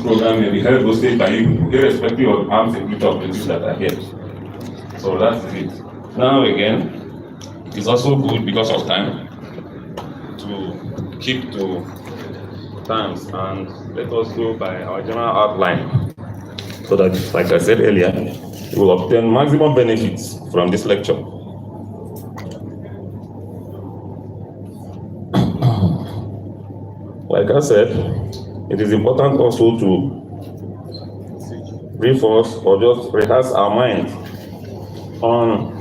program may be held hostage by you, irrespective of armed security operatives that are here. So that's it. Now again, it's also good because of time to keep to times and let us go by our general outline so that, like I said earlier, we will obtain maximum benefits from this lecture. Like I said, it is important also to brief us or just rehearse our mind on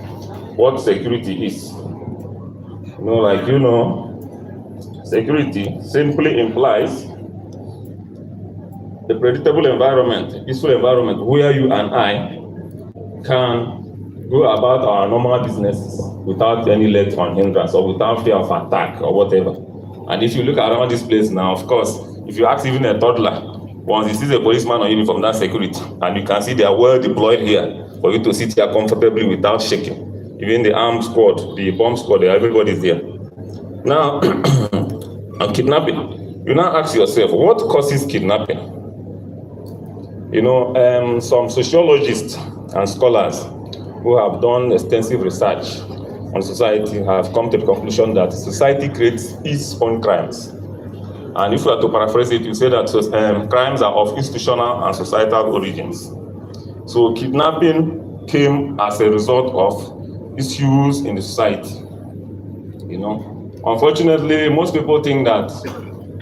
what security is. Security simply implies a predictable environment, a peaceful environment where you and I can go about our normal businesses without any let on hindrance or without fear of attack or whatever. And if you look around this place now, of course, if you ask even a toddler, once he sees a policeman on uniform, that's security. And you can see they are well deployed here for you to sit here comfortably without shaking. Even the armed squad, the bomb squad, everybody is there. Now, on kidnapping, you now ask yourself, what causes kidnapping? Some sociologists and scholars who have done extensive research on society have come to the conclusion that society creates its own crimes. And if we are to paraphrase it, you say that crimes are of institutional and societal origins. So kidnapping came as a result of issues in the society. Unfortunately, most people think that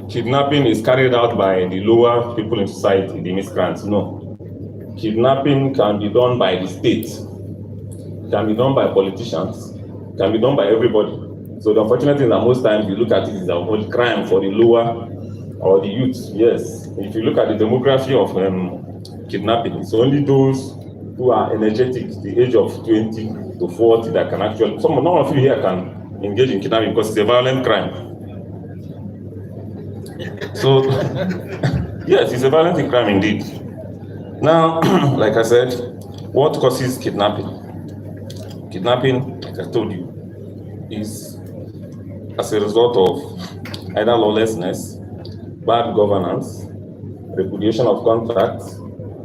kidnapping is carried out by the lower people in society, the miscreants. No. Kidnapping can be done by the state, can be done by politicians, can be done by everybody. So the unfortunate thing is that most times you look at it is a crime for the lower or the youth. Yes. If you look at the demography of kidnapping, it's only those who are energetic, the age of 20 to 40 that can actually, none of you here can engage in kidnapping because it's a violent crime. So, yes, it's a violent crime indeed. Now, like I said, what causes kidnapping? Kidnapping, like I told you, is as a result of either lawlessness, bad governance, repudiation of contracts.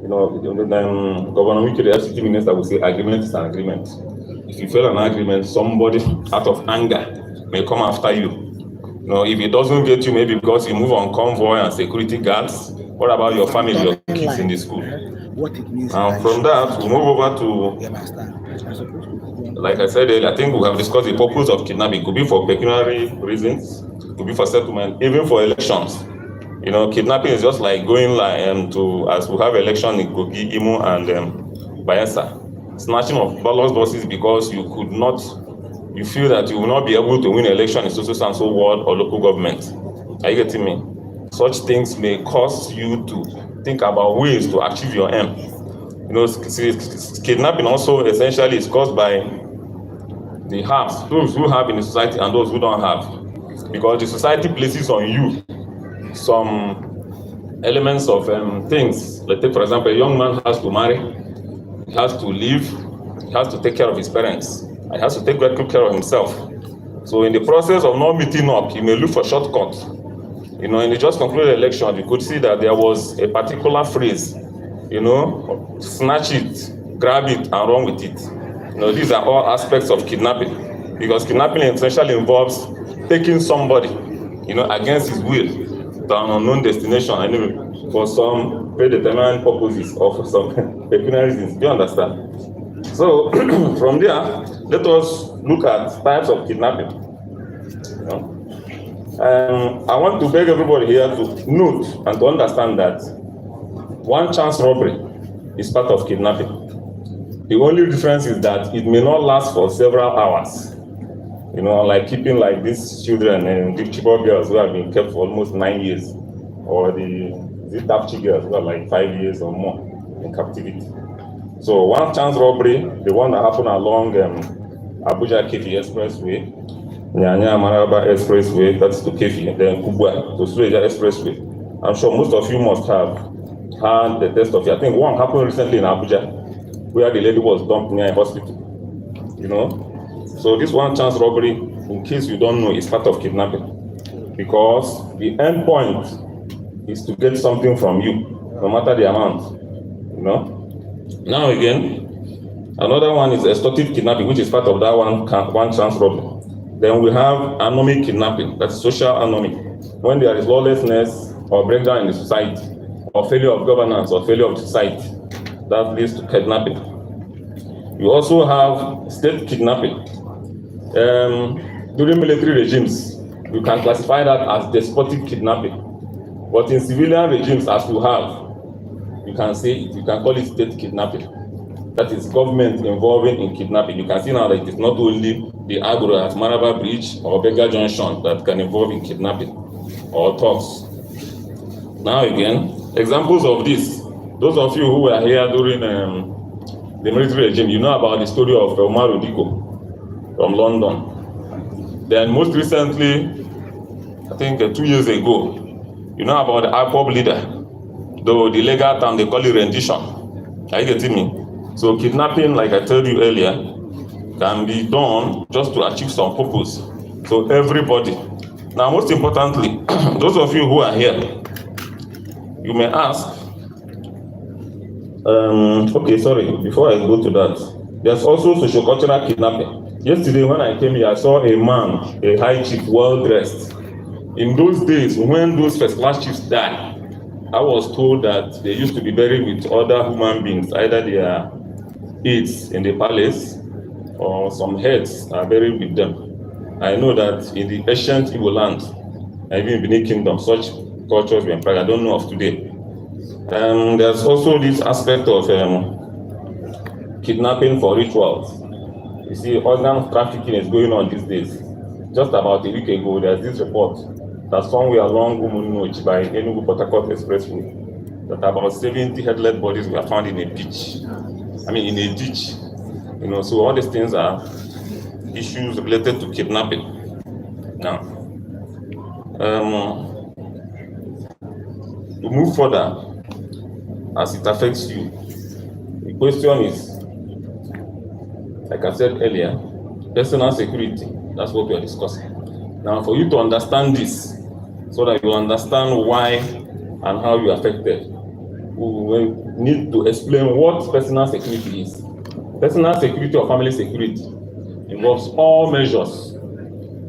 Governor Wiki, the FCT minister, will say agreement is an agreement. If you fail an agreement, somebody out of anger may come after you. If it doesn't get you, maybe because you move on convoy and security guards. What about your family, your kids in the school? And from that, we move over to, like I said earlier, I think we have discussed the purpose of kidnapping. It could be for pecuniary reasons, it could be for settlement, even for elections. Kidnapping is just like going as we have election in Kogi, Imo, and Bayelsa, snatching of ballot boxes because you feel that you will not be able to win an election in so ward or local government. Are you getting me? Such things may cause you to think about ways to achieve your aim. Kidnapping also essentially is caused by the haves, those who have in the society and those who don't have. Because the society places on you some elements of things. Let's take, for example, a young man has to marry, he has to live, he has to take care of his parents, and he has to take good care of himself. So in the process of not meeting up, he may look for shortcuts. In the just concluded election, you could see that there was a particular phrase, snatch it, grab it, and run with it. These are all aspects of kidnapping, because kidnapping essentially involves taking somebody, against his will to an unknown destination, for some predetermined purposes or for some pecuniary reasons. Do you understand? So from there, let us look at types of kidnapping. I want to beg everybody here to note and to understand that one chance robbery is part of kidnapping. The only difference is that it may not last for several hours. Like keeping like these children and the Chibok girls who have been kept for almost 9 years, or the Dapchi girls who are like 5 years or more in captivity. So one chance robbery, the one that happened along Abuja Kefi Expressway, Nyanya Maraba Expressway, that's to Kefi, then Kubwa to Suleja Expressway. I'm sure most of you must have had the test of it. I think one happened recently in Abuja, where the lady was dumped near a hospital. So this one chance robbery, in case you don't know, is part of kidnapping, because the end point is to get something from you. no matter the amount. Now again, another one is extortive kidnapping, which is part of that one chance robbery. Then we have anomic kidnapping, that's social anomie, when there is lawlessness or breakdown in the society, or failure of governance or failure of society, that leads to kidnapping. You also have state kidnapping. During military regimes, you can classify that as despotic kidnapping. But in civilian regimes, as you have, you can call it state kidnapping. That is government involving in kidnapping. You can see now that it is not only the agro at Maraba Bridge or Bega Junction that can involve in kidnapping or talks. Now again, examples of this. Those of you who were here during the military regime, you know about the story of Omar Odiko from London. Then most recently, I think 2 years ago, you know about the IPOB leader, though the legal term they call it rendition. Are you getting me? So kidnapping, like I told you earlier, can be done just to achieve some purpose. So everybody. Now, most importantly, those of you who are here, you may ask, before I go to that, there's also sociocultural kidnapping. Yesterday when I came here, I saw a man, a high chief, well dressed. In those days, when those first class chiefs died, I was told that they used to be buried with other human beings, either their aides in the palace or some heads are buried with them. I know that in the ancient Igbo land, and even in Benin Kingdom, such cultures were in practice. I don't know of today. There's also this aspect of kidnapping for rituals. You see, organ trafficking is going on these days. Just about a week ago, there's this report that somewhere along Umunochi by Enugu Port Harcourt Expressway, that about 70 headless bodies were found in a ditch. In a ditch. So all these things are issues related to kidnapping. Now, to move further, as it affects you, the question is, like I said earlier, personal security. That's what we are discussing. Now, for you to understand this, so that you understand why and how you are affected, we need to explain what personal security is. Personal security or family security involves all measures,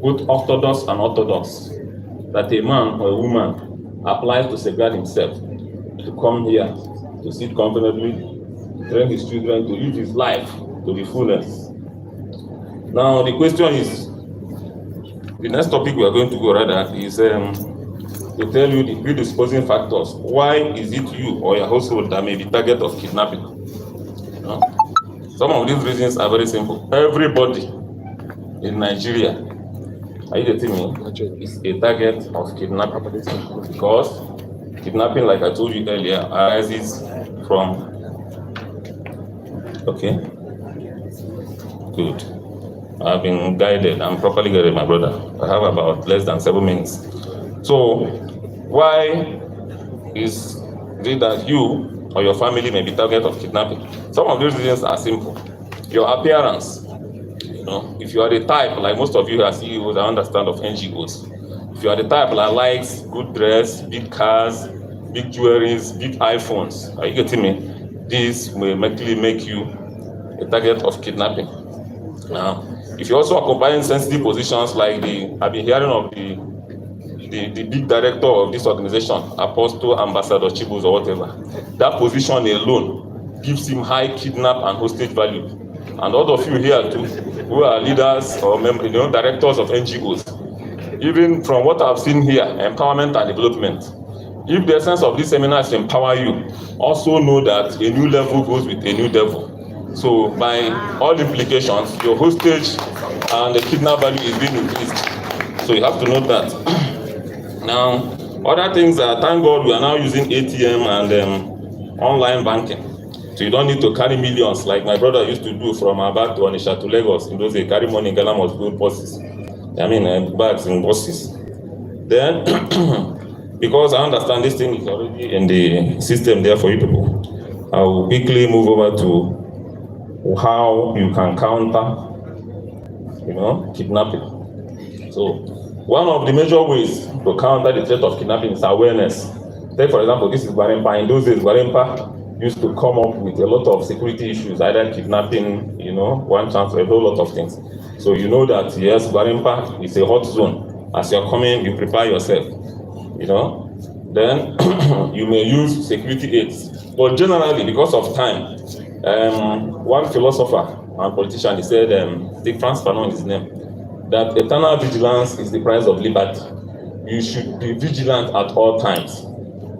both orthodox and unorthodox, that a man or a woman applies to safeguard himself, to come here, to sit comfortably, to train his children, to live his life to the fullest. Now, the question is, the next topic we are going to go rather is to tell you the predisposing factors. Why is it you or your household that may be target of kidnapping? Some of these reasons are very simple. Everybody in Nigeria, are you getting me, is a target of kidnapping, because kidnapping, like I told you earlier, arises from. Okay, good. I've been guided. I'm properly guided, my brother. I have about less than 7 minutes. So, why is it that you or your family may be target of kidnapping? Some of those reasons are simple. Your appearance. If you are the type, like most of you are CEOs, I understand, of NGOs. If you are the type that likes good dress, big cars, big jewelries, big iPhones, are you getting me? This will likely make you a target of kidnapping. Now, if you're also occupying sensitive positions like I've been hearing of the big director of this organization, Apostle, Ambassador, Chibuz, or whatever, that position alone gives him high kidnap and hostage value. And all of you here too, who are leaders or directors of NGOs, even from what I've seen here, empowerment and development, if the essence of this seminar is to empower you, also know that a new level goes with a new devil. So by all implications, your hostage and the kidnap value is being increased. So you have to note that. Now, other things are, thank God we are now using ATM and online banking. So you don't need to carry millions like my brother used to do from Aba to Onitsha to Lagos. In those days, carry money in Ghana must build buses. Bags and buses. Then, because I understand this thing is already in the system there for you people, I will quickly move over to how you can counter, kidnapping. So one of the major ways to counter the threat of kidnapping is awareness. Take for example, this is Gwarempa. In those days, Gwarempa used to come up with a lot of security issues, either kidnapping, one chance, a whole lot of things. So you know that yes, Gwarempa is a hot zone. As you're coming, you prepare yourself. Then you may use security aids. But generally, because of time, one philosopher and politician, he said, Dick Franz Fanon is his name, that eternal vigilance is the price of liberty. You should be vigilant at all times.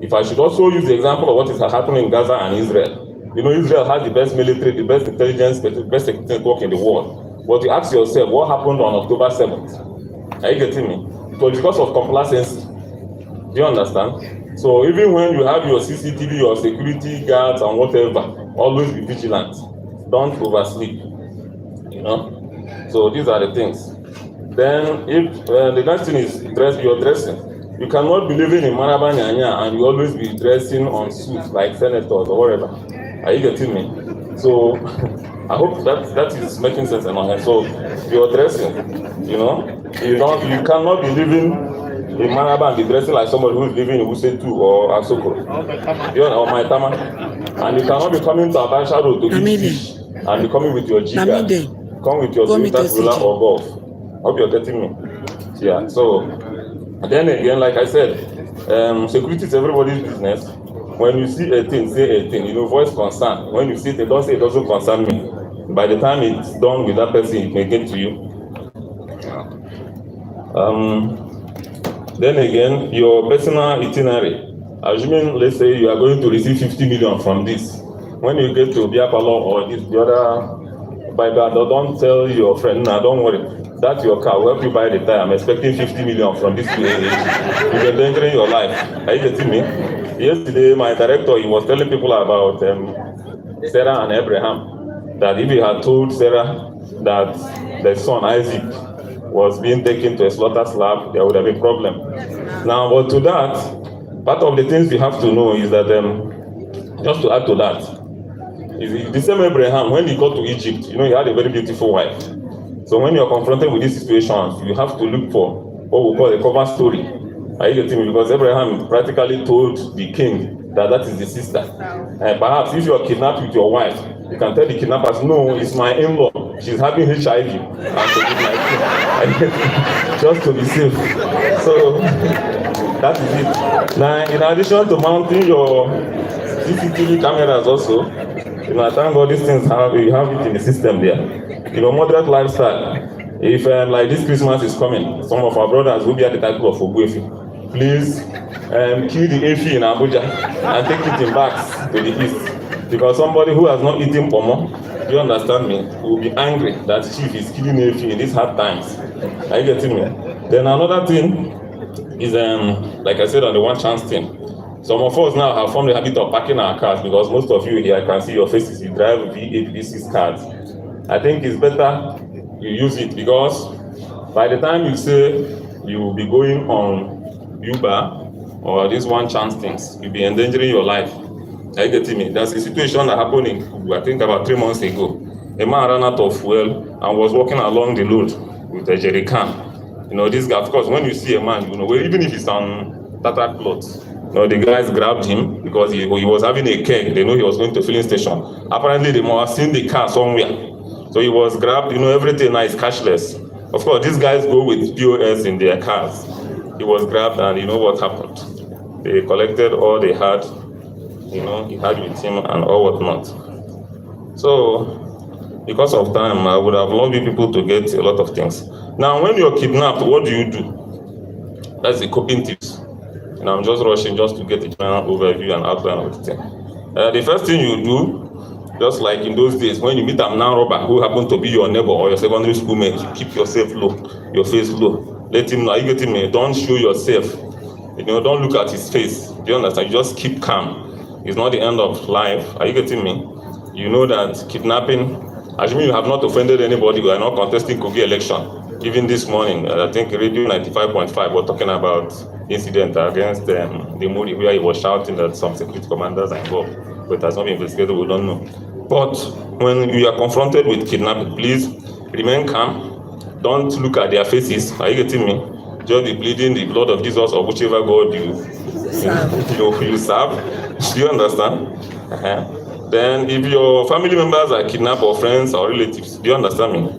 If I should also use the example of what is happening in Gaza and Israel, Israel has the best military, the best intelligence, the best security network in the world. But you ask yourself, what happened on October 7th? Are you getting me? It was because of complacency. Do you understand? So even when you have your CCTV, your security guards and whatever, always be vigilant. Don't oversleep. So these are the things. Then if the next thing is your dressing. You cannot be living in Maraba Nyanya and you always be dressing on suits like senators or whatever. Are you getting me? So I hope that is making sense in my head. So your dressing, you cannot be living in Maraba and be dressing like somebody who is living in Wuse 2 or Asoko or Maitama. And you cannot be coming to Abansha Road to eat fish and be coming with your jigger. Come with your Toyota Corolla or Golf. Hope you're getting me. Yeah, so then again, like I said, security is everybody's business. When you see a thing, say a thing, voice concern. When you see it, don't say it doesn't concern me. By the time it's done with that person, it may get to you. Then again, your personal itinerary. Assuming, let's say you are going to receive 50 million from this. When you get to Biapalo or the other Bible, don't tell your friend, don't worry. That's your car, will help you buy the tire. I'm expecting 50 million from this UAAG. You're endangering your life. Are you getting me? Yesterday, my director, he was telling people about Sarah and Abraham, that if he had told Sarah that their son Isaac was being taken to a slaughter slab, there would have been a problem. Now, but to that, part of the things we have to know is that, just to add to that, is the same Abraham, when he got to Egypt, he had a very beautiful wife. So when you're confronted with these situations, you have to look for what we call a cover story. Are you getting me? Because Abraham practically told the king that is the sister. And perhaps if you are kidnapped with your wife, you can tell the kidnappers, no, it's my in-law. She's having HIV. Just to be safe. So that is it. Now, in addition to mounting your CCTV cameras also, thank God these things you have it in the system there. Moderate lifestyle. If like this Christmas is coming, some of our brothers will be at the title of Ogwefi. Please kill the Efi in Abuja and take it in bags to the east. Because somebody who has not eaten pomo, you understand me, will be angry that chief is killing Efi in these hard times. Are you getting me? Then another thing is, like I said, on the one chance thing. Some of us now have formed the habit of parking our cars because most of you here, I can see your faces, you drive V8, V6 cars. I think it's better you use it because by the time you say you will be going on Uber or these one chance things, you'll be endangering your life. Are you getting me? There's a situation that happened in Kubu, I think about 3 months ago. A man ran out of fuel and was walking along the road with a jerry can. This guy, of course, when you see a man, even if he's on Tata clothes, the guys grabbed him because he was having a keg. They know he was going to filling station. Apparently, they must have seen the car somewhere. So he was grabbed, everything now is cashless. Of course, these guys go with POS in their cars. He was grabbed and you know what happened. They collected all they had, he had with him and all whatnot. So, because of time, I would have loved you people to get a lot of things. Now, when you're kidnapped, what do you do? That's the coping tips. And I'm just rushing just to get a general overview and outline of the thing. The first thing you do, just like in those days, when you meet a non-robber who happen to be your neighbor or your secondary schoolmate, keep yourself low, your face low. Let him know, are you getting me? Don't show yourself. Don't look at his face. Do you understand? You just keep calm. It's not the end of life. Are you getting me? You know that kidnapping, assuming you have not offended anybody, we are not contesting Kogi election. Even this morning, I think Radio 95.5 were talking about incident against the Muri where he was shouting that some security commanders are involved. But it has not been investigated, we don't know. But when you are confronted with kidnapping, please remain calm. Don't look at their faces. Are you getting me? just be pleading the blood of Jesus or whichever God you serve. Do you understand? Then if your family members are kidnapped or friends or relatives, do you understand me?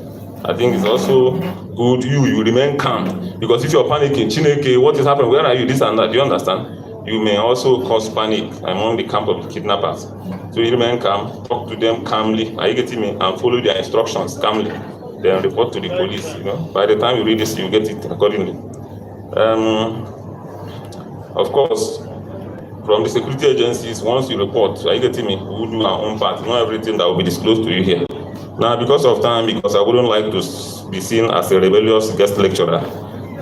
I think it's also good you remain calm, because if you're panicking, Chineke, what is happening? Where are you? This and that. Do you understand? You may also cause panic among the camp of the kidnappers. So you remain calm, talk to them calmly. Are you getting me? And follow their instructions calmly. Then report to the police. By the time you read this, you get it accordingly. Of course, from the security agencies, once you report, are you getting me? We'll do our own part. Not everything that will be disclosed to you here. Now, because of time, because I wouldn't like to be seen as a rebellious guest lecturer,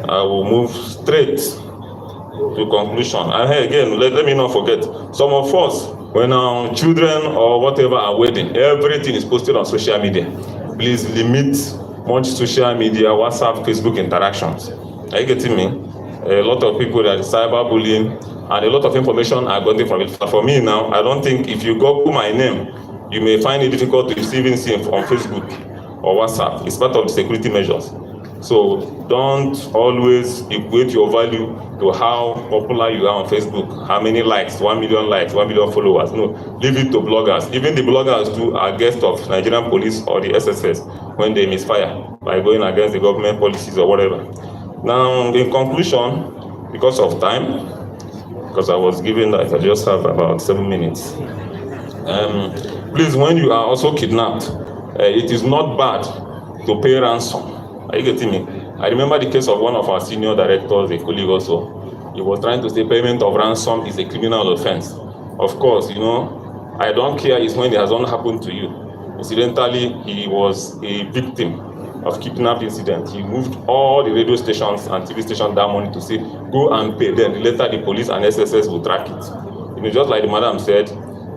I will move straight to conclusion. And here again, let me not forget, some of us, when our children or whatever are wedding, everything is posted on social media. Please limit much social media, WhatsApp, Facebook interactions. Are you getting me? A lot of people that is cyberbullying, and a lot of information are getting from it. For me now, I don't think if you Google my name, you may find it difficult to even see on Facebook or WhatsApp. It's part of the security measures. So don't always equate your value to how popular you are on Facebook, how many likes, 1 million likes, 1 million followers. No, leave it to bloggers. Even the bloggers too are guests of Nigerian police or the SSS when they misfire by going against the government policies or whatever. Now, in conclusion, because of time, because I was given that I just have about 7 minutes. Please, when you are also kidnapped, it is not bad to pay ransom. Are you getting me? I remember the case of one of our senior directors, a colleague also. He was trying to say payment of ransom is a criminal offense. Of course, I don't care is when it has not happened to you. Incidentally, he was a victim of kidnap incident. He moved all the radio stations and TV stations that morning to say, go and pay. Then later the police and SSS will track it. Just like the madam said,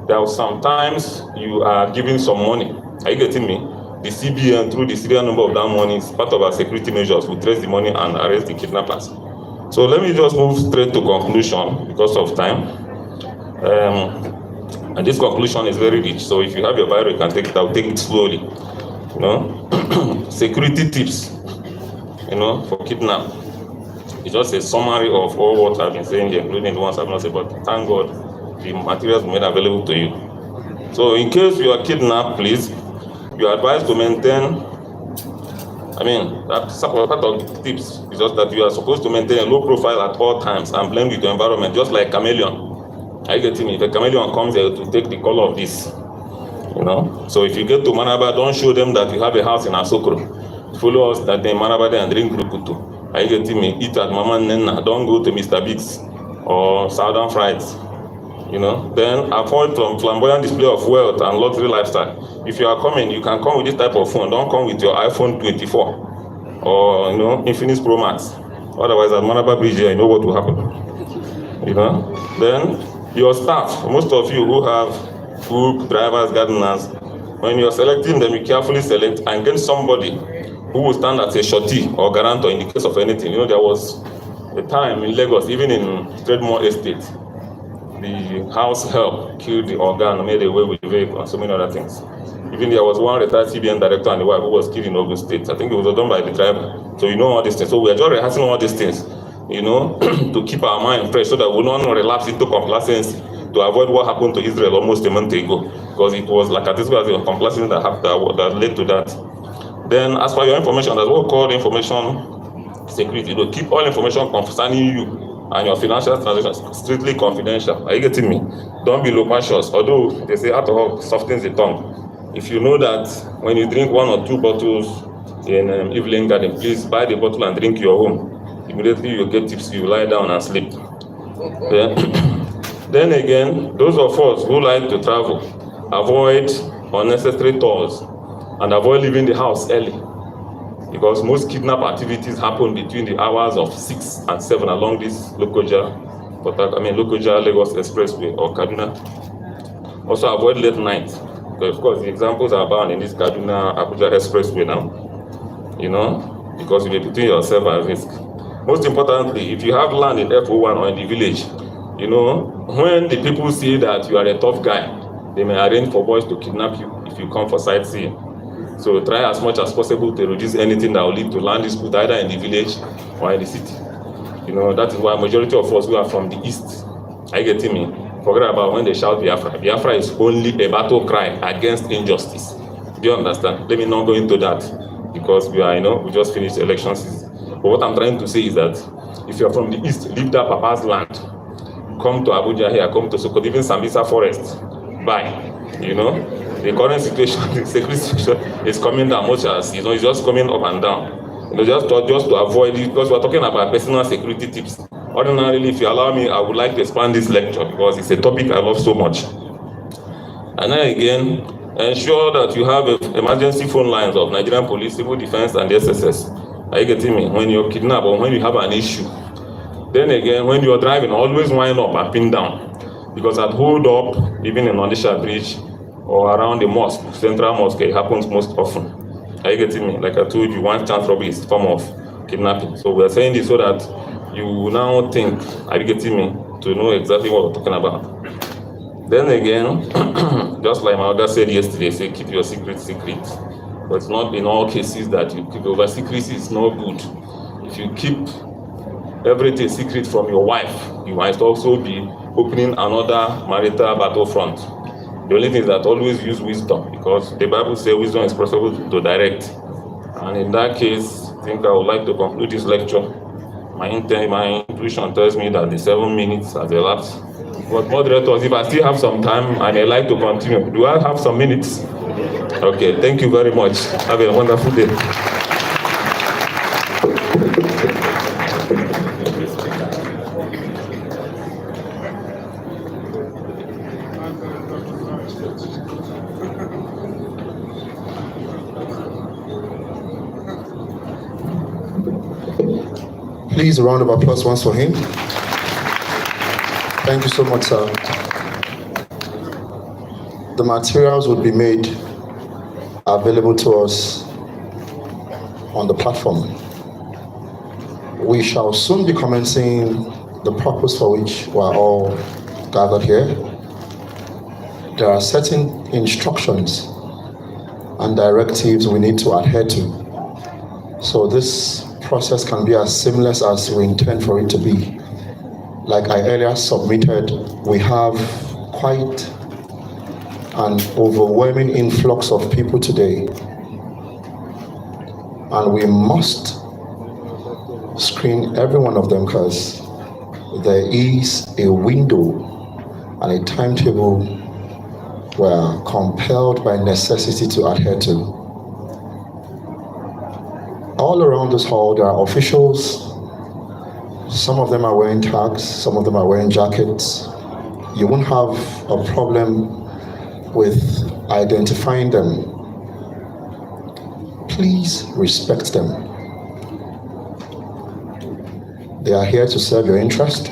there are sometimes you are giving some money. Are you getting me? The CBN, through the serial number of that money, is part of our security measures. We trace the money and arrest the kidnappers. So let me just move straight to conclusion because of time. And this conclusion is very rich. So if you have your Bible, you can take it out. Take it slowly. Security tips, for kidnap. It's just a summary of all what I've been saying here, including the ones I've not said, but thank God the materials made available to you. So in case you are kidnapped, please, you are advised to maintain, that's part of the tips is just that you are supposed to maintain a low profile at all times and blend with your environment, just like chameleon. Are you getting me? If a chameleon comes here to take the color of this, So if you get to Manaba, don't show them that you have a house in Asokoro. Follow us that day Manaba there and drink Rukutu. Are you getting me? Eat at Mama Nena. Don't go to Mr. Biggs or Southern Frieds. Then avoid from flamboyant display of wealth and luxury lifestyle. If you are coming, you can come with this type of phone. Don't come with your iPhone 24 or Infinix Pro Max. Otherwise, at Manaba Bridge, you know what will happen. Then your staff, most of you who have cook, drivers, gardeners, when you're selecting them, you carefully select and get somebody who will stand as a surety or guarantor in the case of anything. There was a time in Lagos, even in Trademore Estate, the house help killed the organ, made away with the vehicle, and so many other things. Even there was one retired CBN director and the wife who was killed in Ogun State. I think it was done by the driver. So all these things. So we are just rehearsing all these things, to keep our mind fresh so that we don't relapse into complacency, to avoid what happened to Israel almost a month ago, because it was like this was a complacency that led to that. Then, as for your information, that's what we call information security. Keep all information concerning you and your financial transactions strictly confidential. Are you getting me? Don't be loquacious. Although they say alcohol softens the tongue. If you know that when you drink 1 or 2 bottles in Evelyn Garden, please buy the bottle and drink your home. Immediately you get tipsy, you lie down and sleep. Then again, those of us who like to travel, avoid unnecessary tours and avoid leaving the house early, because most kidnap activities happen between the hours of 6 and 7 along this Lokoja Lagos Expressway or Kaduna. Also avoid late night, because of course the examples are bound in this Kaduna Abuja Expressway now, because you'll be putting yourself at risk. Most importantly, if you have land in F01 or in the village, when the people see that you are a tough guy, they may arrange for boys to kidnap you if you come for sightseeing. So try as much as possible to reduce anything that will lead to land dispute either in the village or in the city. You know, that is why majority of us who are from the east, are you getting me? Forget about when they shout Biafra. Biafra is only a battle cry against injustice. Do you understand? Let me not go into that because we are, we just finished election season. But what I'm trying to say is that if you're from the east, leave that papa's land. Come to Abuja here, come to Sokoto, even Sambisa Forest, buy. The current situation, the security situation is coming down much as, it's just coming up and down. Just to avoid it, because we're talking about personal security tips. Ordinarily, if you allow me, I would like to expand this lecture because it's a topic I love so much. And then again, ensure that you have emergency phone lines of Nigerian Police, Civil Defense, and the SSS. Are you getting me? When you're kidnapped or when you have an issue. Then again, when you're driving, always wind up and pin down. Because at hold up, even in Naija Bridge or around the mosque, Central Mosque, it happens most often. Are you getting me? Like I told you, one chance robbery is a form of kidnapping. So we're saying this so that you now think, are you getting me, to know exactly what we're talking about. Then again, just like my other said yesterday, say keep your secret secret. But it's not in all cases that you keep over secrecy is not good. If you keep everything secret from your wife, you might also be opening another marital battlefront. The only thing is that always use wisdom, because the Bible says wisdom is possible to direct. And in that case, I think I would like to conclude this lecture. My intuition tells me that the 7 minutes has elapsed. But moderators, if I still have some time, I may like to continue. Do I have some minutes? Okay, thank you very much. Have a wonderful day. Please, a round of applause once for him. Thank you so much, sir. The materials will be made available to us on the platform. We shall soon be commencing the purpose for which we are all gathered here. There are certain instructions and directives we need to adhere to. So this process can be as seamless as we intend for it to be. Like I earlier submitted, we have quite an overwhelming influx of people today, and we must screen every one of them because there is a window and a timetable we are compelled by necessity to adhere to. All around this hall, there are officials. Some of them are wearing tags, some of them are wearing jackets. You won't have a problem with identifying them. Please respect them. They are here to serve your interest.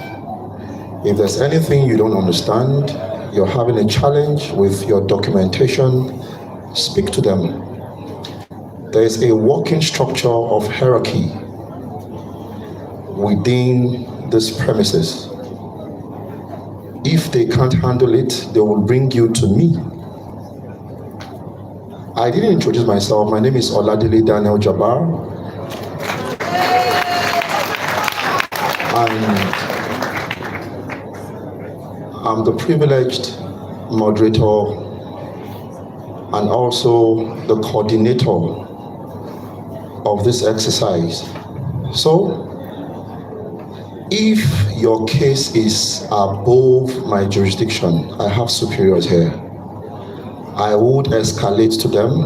If there's anything you don't understand, you're having a challenge with your documentation, speak to them. There is a working structure of hierarchy within these premises. If they can't handle it, they will bring you to me. I didn't introduce myself. My name is Oladile Daniel Jabbar. I'm the privileged moderator and also the coordinator of this exercise. So, if your case is above my jurisdiction, I have superiors here. I would escalate to them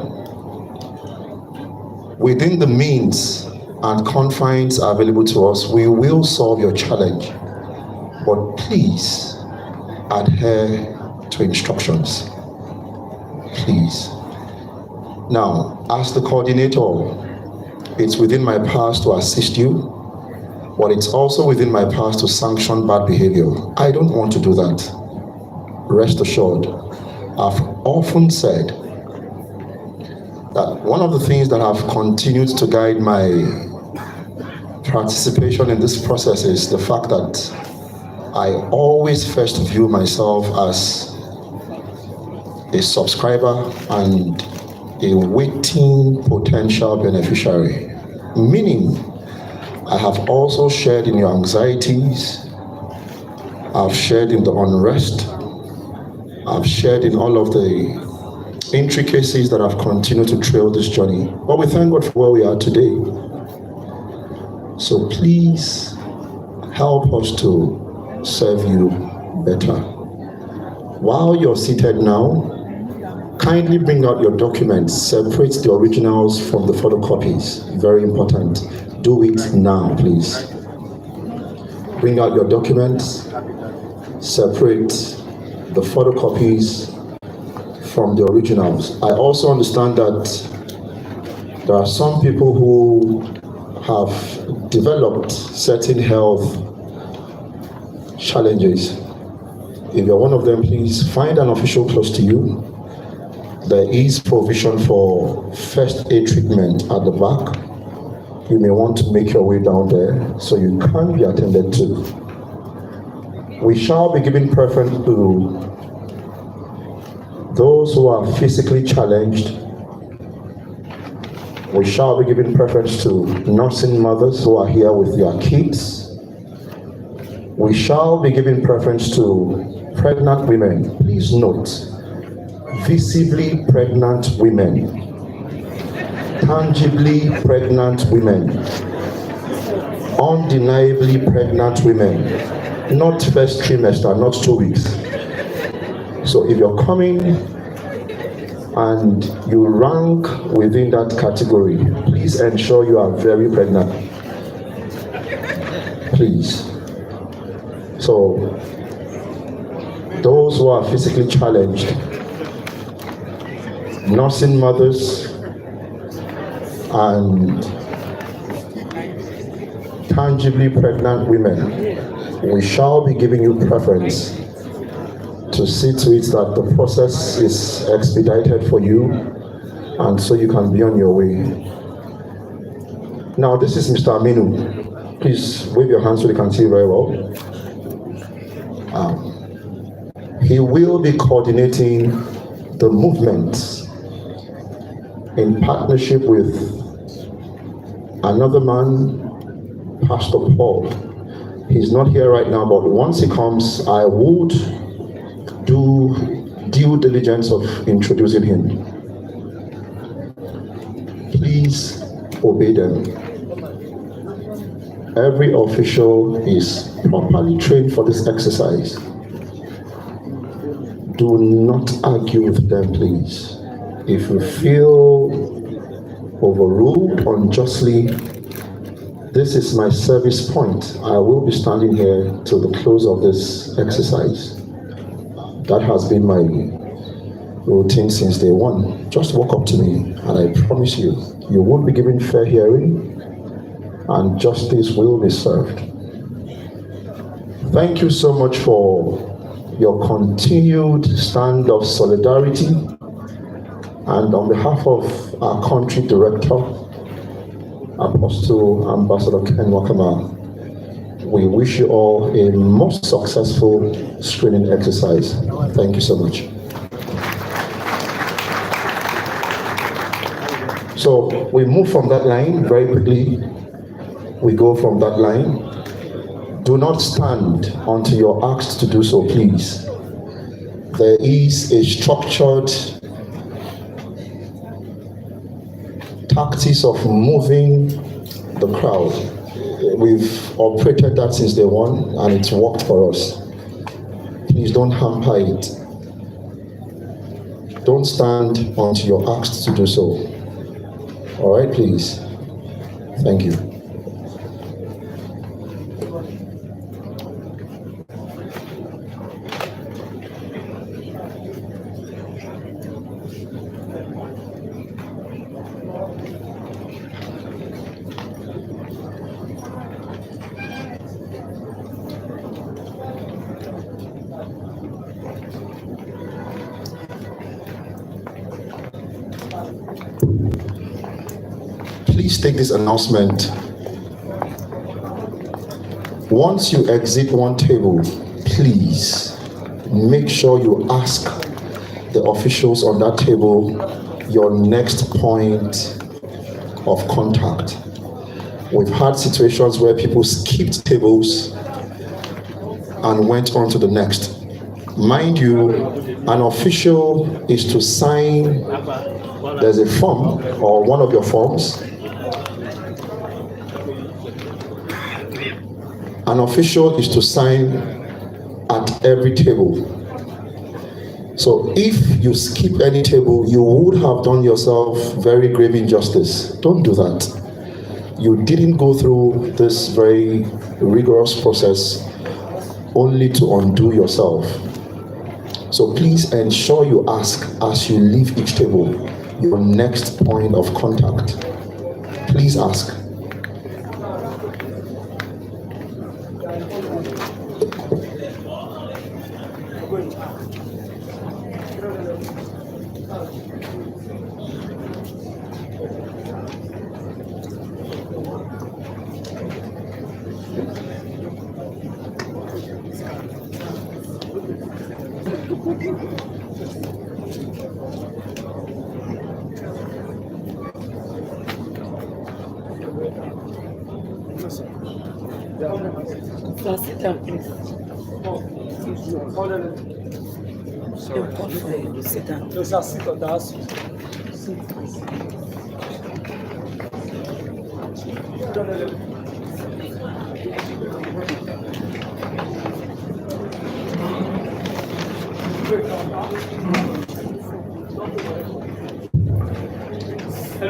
within the means and confines available to us. We will solve your challenge, but please adhere to instructions. Please. Now, as the coordinator, it's within my powers to assist you, but it's also within my powers to sanction bad behavior. I don't want to do that. Rest assured, I've often said that one of the things that have continued to guide my participation in this process is the fact that I always first view myself as a subscriber and a waiting potential beneficiary. Meaning, I have also shared in your anxieties. I've shared in the unrest. I've shared in all of the intricacies that have continued to trail this journey. But we thank God for where we are today. So please help us to serve you better. While you're seated now, kindly bring out your documents. Separate the originals from the photocopies. Very important. Do it now, please. Bring out your documents. Separate the photocopies from the originals. I also understand that there are some people who have developed certain health challenges. If you're one of them, please find an official close to you. There is provision for first aid treatment at the back. You may want to make your way down there so you can be attended to. We shall be giving preference to those who are physically challenged. We shall be giving preference to nursing mothers who are here with their kids. We shall be giving preference to pregnant women. Please note, visibly pregnant women, tangibly pregnant women, undeniably pregnant women, not first trimester, not 2 weeks. So if you're coming and you rank within that category, please ensure you are very pregnant. Please. So those who are physically challenged, nursing mothers, and tangibly pregnant women, we shall be giving you preference to see to it that the process is expedited for you and so you can be on your way. Now, this is Mr. Aminu. Please wave your hands so they can see very well. He will be coordinating the movements in partnership with another man, Pastor Paul. He's not here right now, but once he comes, I would do due diligence of introducing him. Please obey them. Every official is properly trained for this exercise. Do not argue with them, please. If you feel overruled unjustly, this is my service point. I will be standing here till the close of this exercise. That has been my routine since day one. Just walk up to me and I promise you, you will be given fair hearing and justice will be served. Thank you so much for your continued stand of solidarity. And on behalf of our country director, Apostle Ambassador Ken Wakama, we wish you all a most successful screening exercise. Thank you so much. So we move from that line very quickly. We go from that line. Do not stand until you're asked to do so, please. There is a structured tactics of moving the crowd. We've operated that since day one and it's worked for us. Please don't hamper it. Don't stand until you're asked to do so. All right, please. Thank you. Please take this announcement. Once you exit one table, please make sure you ask the officials on that table your next point of contact. We've had situations where people skipped tables and went on to the next. Mind you, an official is to sign, there's a form or one of your forms. An official is to sign at every table. So if you skip any table, you would have done yourself very grave injustice. Don't do that. You didn't go through this very rigorous process only to undo yourself. So please ensure you ask as you leave each table your next point of contact. Please ask. Sit down, please. They'll call for you. Sit down.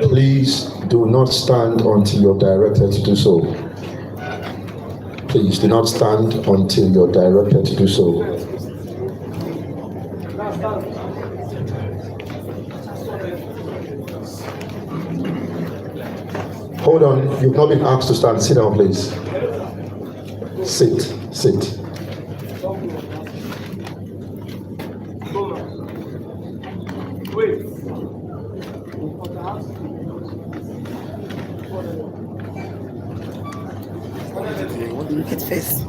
Please do not stand until you're directed to do so. Please do not stand until you're directed to do so. Hold on, you've not been asked to stand. Sit down, please. Sit, sit. Look at face.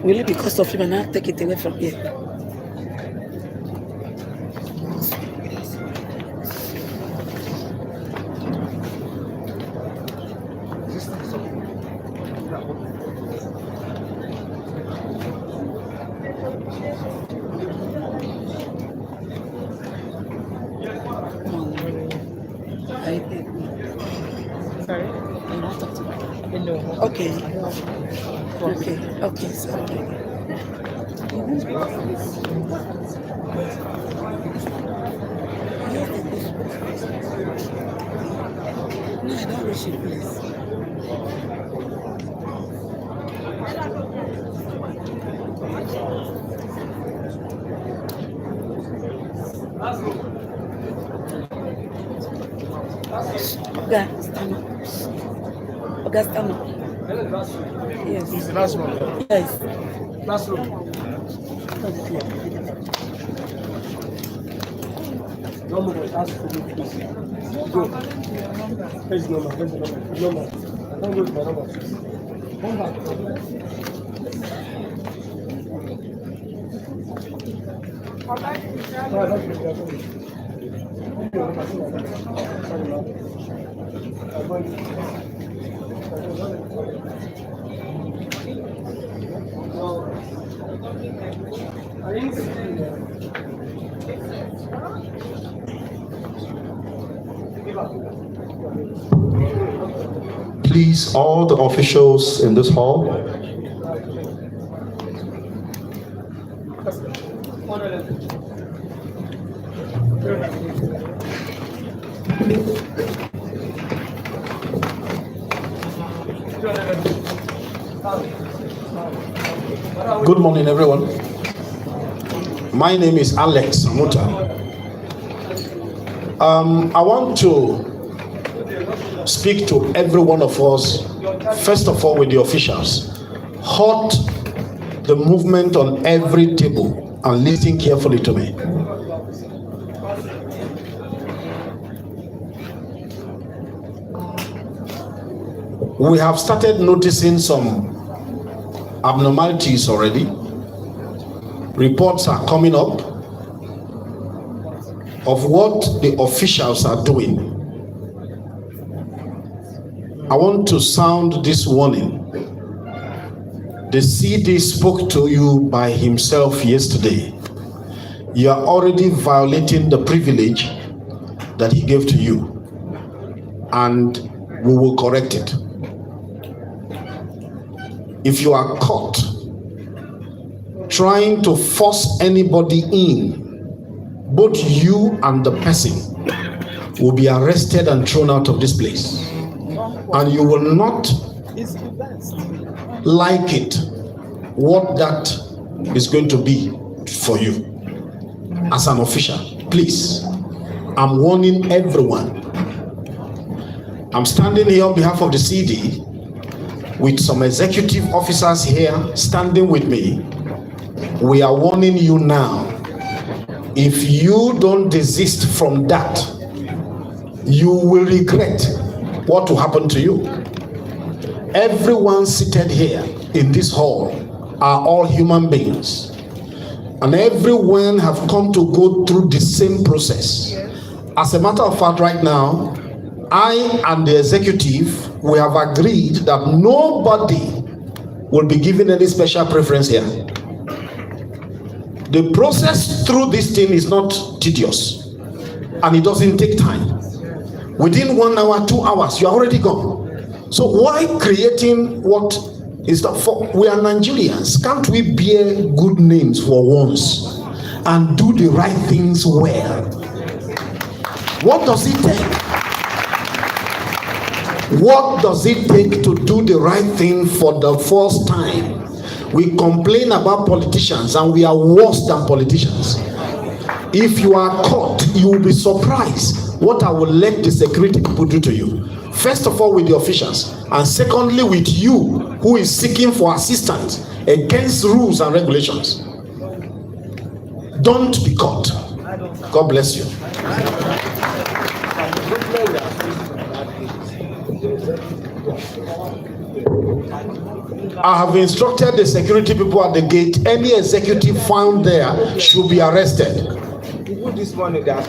Will it be cost of living? Now take it away from here. Sorry? No. Okay. Okay. Okay. Sorry. No, I don't wish it, please. Oga, stand up. Oga, stand up. Yes. It's the last one. Yes. Last row. No more. Ask for me, please. Go. Here's the number. Here's the number. Number. I can't go with my number. Come back. Please, all the officials in this hall, good morning, everyone. My name is Alex Muta. I want to speak to every one of us, first of all with the officials. Halt the movement on every table and listen carefully to me. We have started noticing some abnormalities already. Reports are coming up of what the officials are doing. I want to sound this warning. The CD spoke to you by himself yesterday. You are already violating the privilege that he gave to you, and we will correct it. If you are caught trying to force anybody in, both you and the person will be arrested and thrown out of this place. And you will not like it, what that is going to be for you as an official. Please, I'm warning everyone. I'm standing here on behalf of the CD with some executive officers here standing with me. We are warning you now. If you don't desist from that, you will regret what will happen to you. Everyone seated here in this hall are all human beings, and everyone have come to go through the same process. As a matter of fact, right now, I and the executive, we have agreed that nobody will be given any special preference here. The process through this thing is not tedious, and it doesn't take time. Within 1 hour, 2 hours, you are already gone. So why creating what is that for? We are Nigerians. Can't we bear good names for once and do the right things well? What does it take? What does it take to do the right thing for the first time? We complain about politicians, and we are worse than politicians. If you are caught, you will be surprised what I will let the security people do to you. First of all, with the officials, and secondly, with you who is seeking for assistance against rules and regulations. Don't be caught. God bless you. I have instructed the security people at the gate. Any executive found there should be arrested. Put this one in that.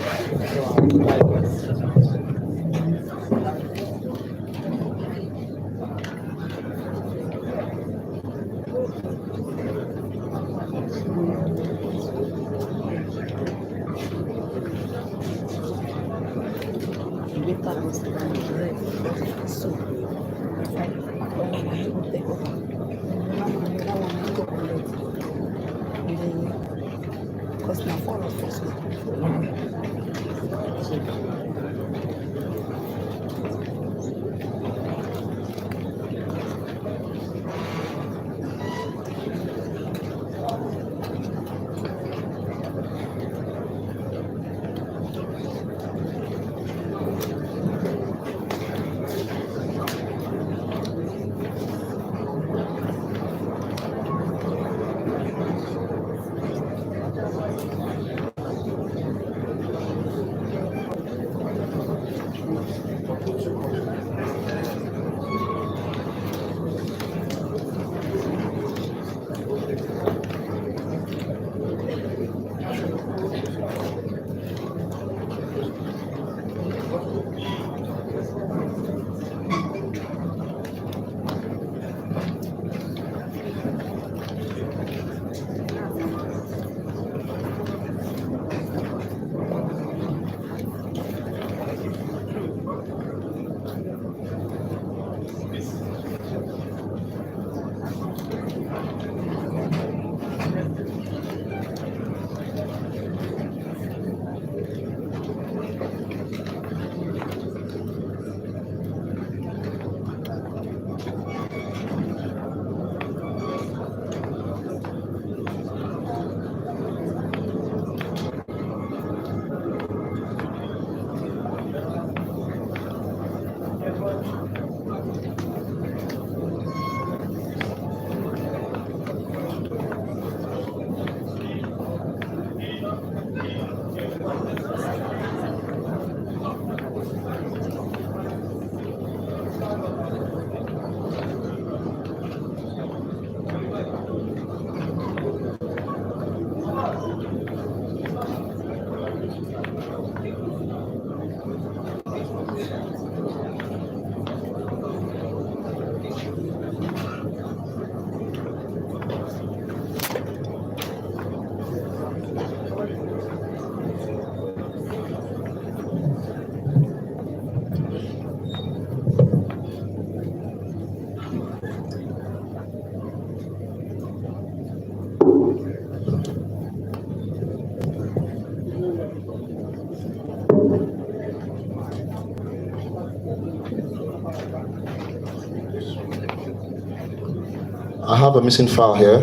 I have a missing file here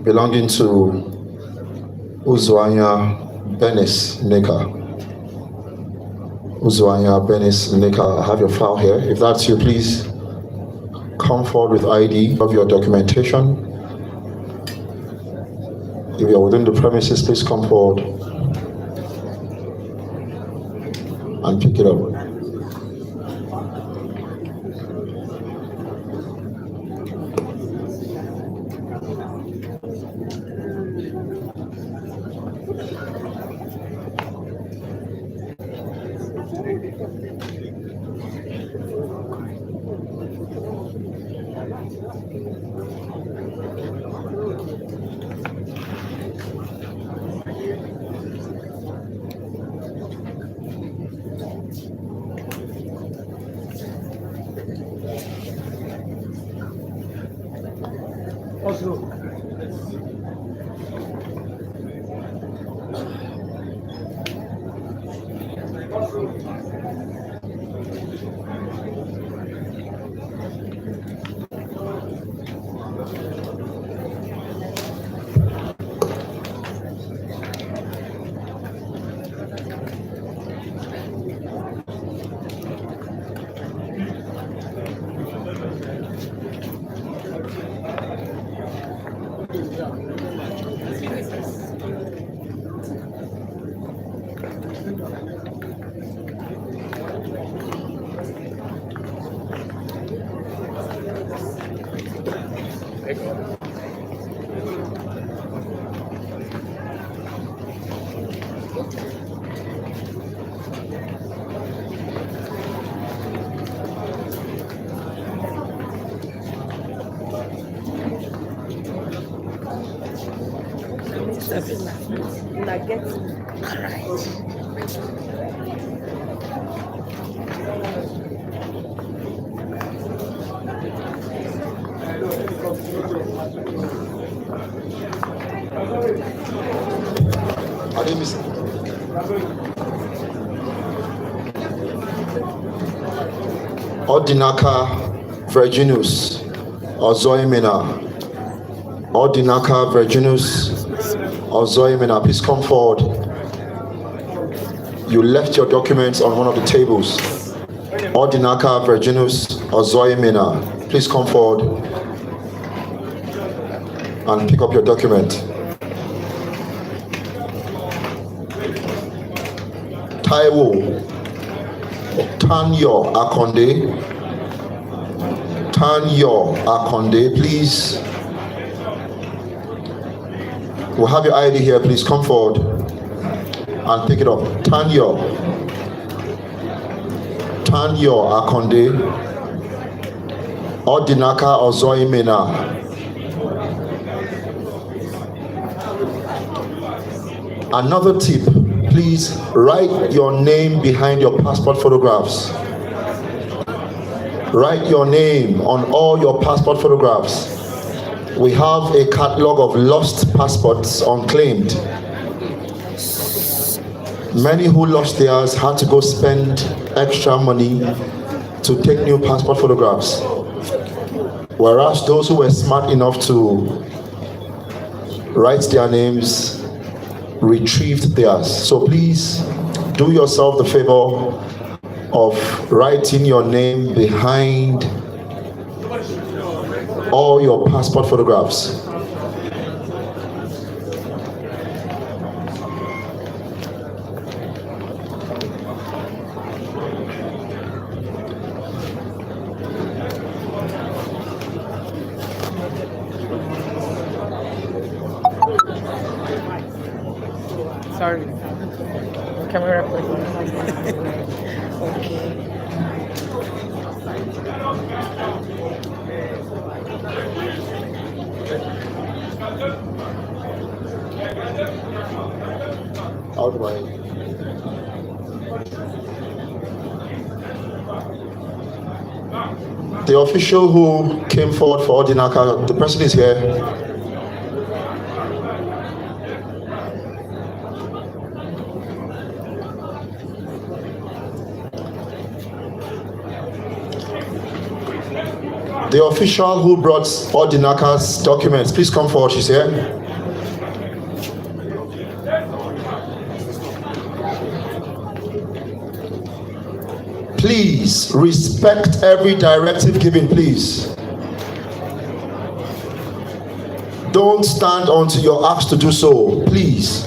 belonging to Uzwanya Benis Nika. Uzwanya Benis Nika, I have your file here. If that's you, please come forward with ID of your documentation. If you're within the premises, please come forward and pick it up. Oslo. Odinaka Virginus Ozoimena. Odinaka Virginus Ozoimena, please come forward. You left your documents on one of the tables. Odinaka Virginus Ozoimena, please come forward and pick up your document. Taiwo Tanyo Akonde. Tanyo Akonde, please. We'll have your ID here, please come forward and pick it up. Tanyo Akonde. Odinaka Ozoimena. Another tip, please write your name behind your passport photographs. Write your name on all your passport photographs. We have a catalog of lost passports unclaimed. Many who lost theirs had to go spend extra money to take new passport photographs. Whereas those who were smart enough to write their names retrieved theirs. So please do yourself the favor of writing your name behind all your passport photographs. Sorry. Camera recording. Okay. How do I? The official who came forward for Odinaka, the person is here. The The official who brought all the NACA's documents, please come forward. She's here. Please respect every directive given, please. Don't stand until you're asked to do so, please.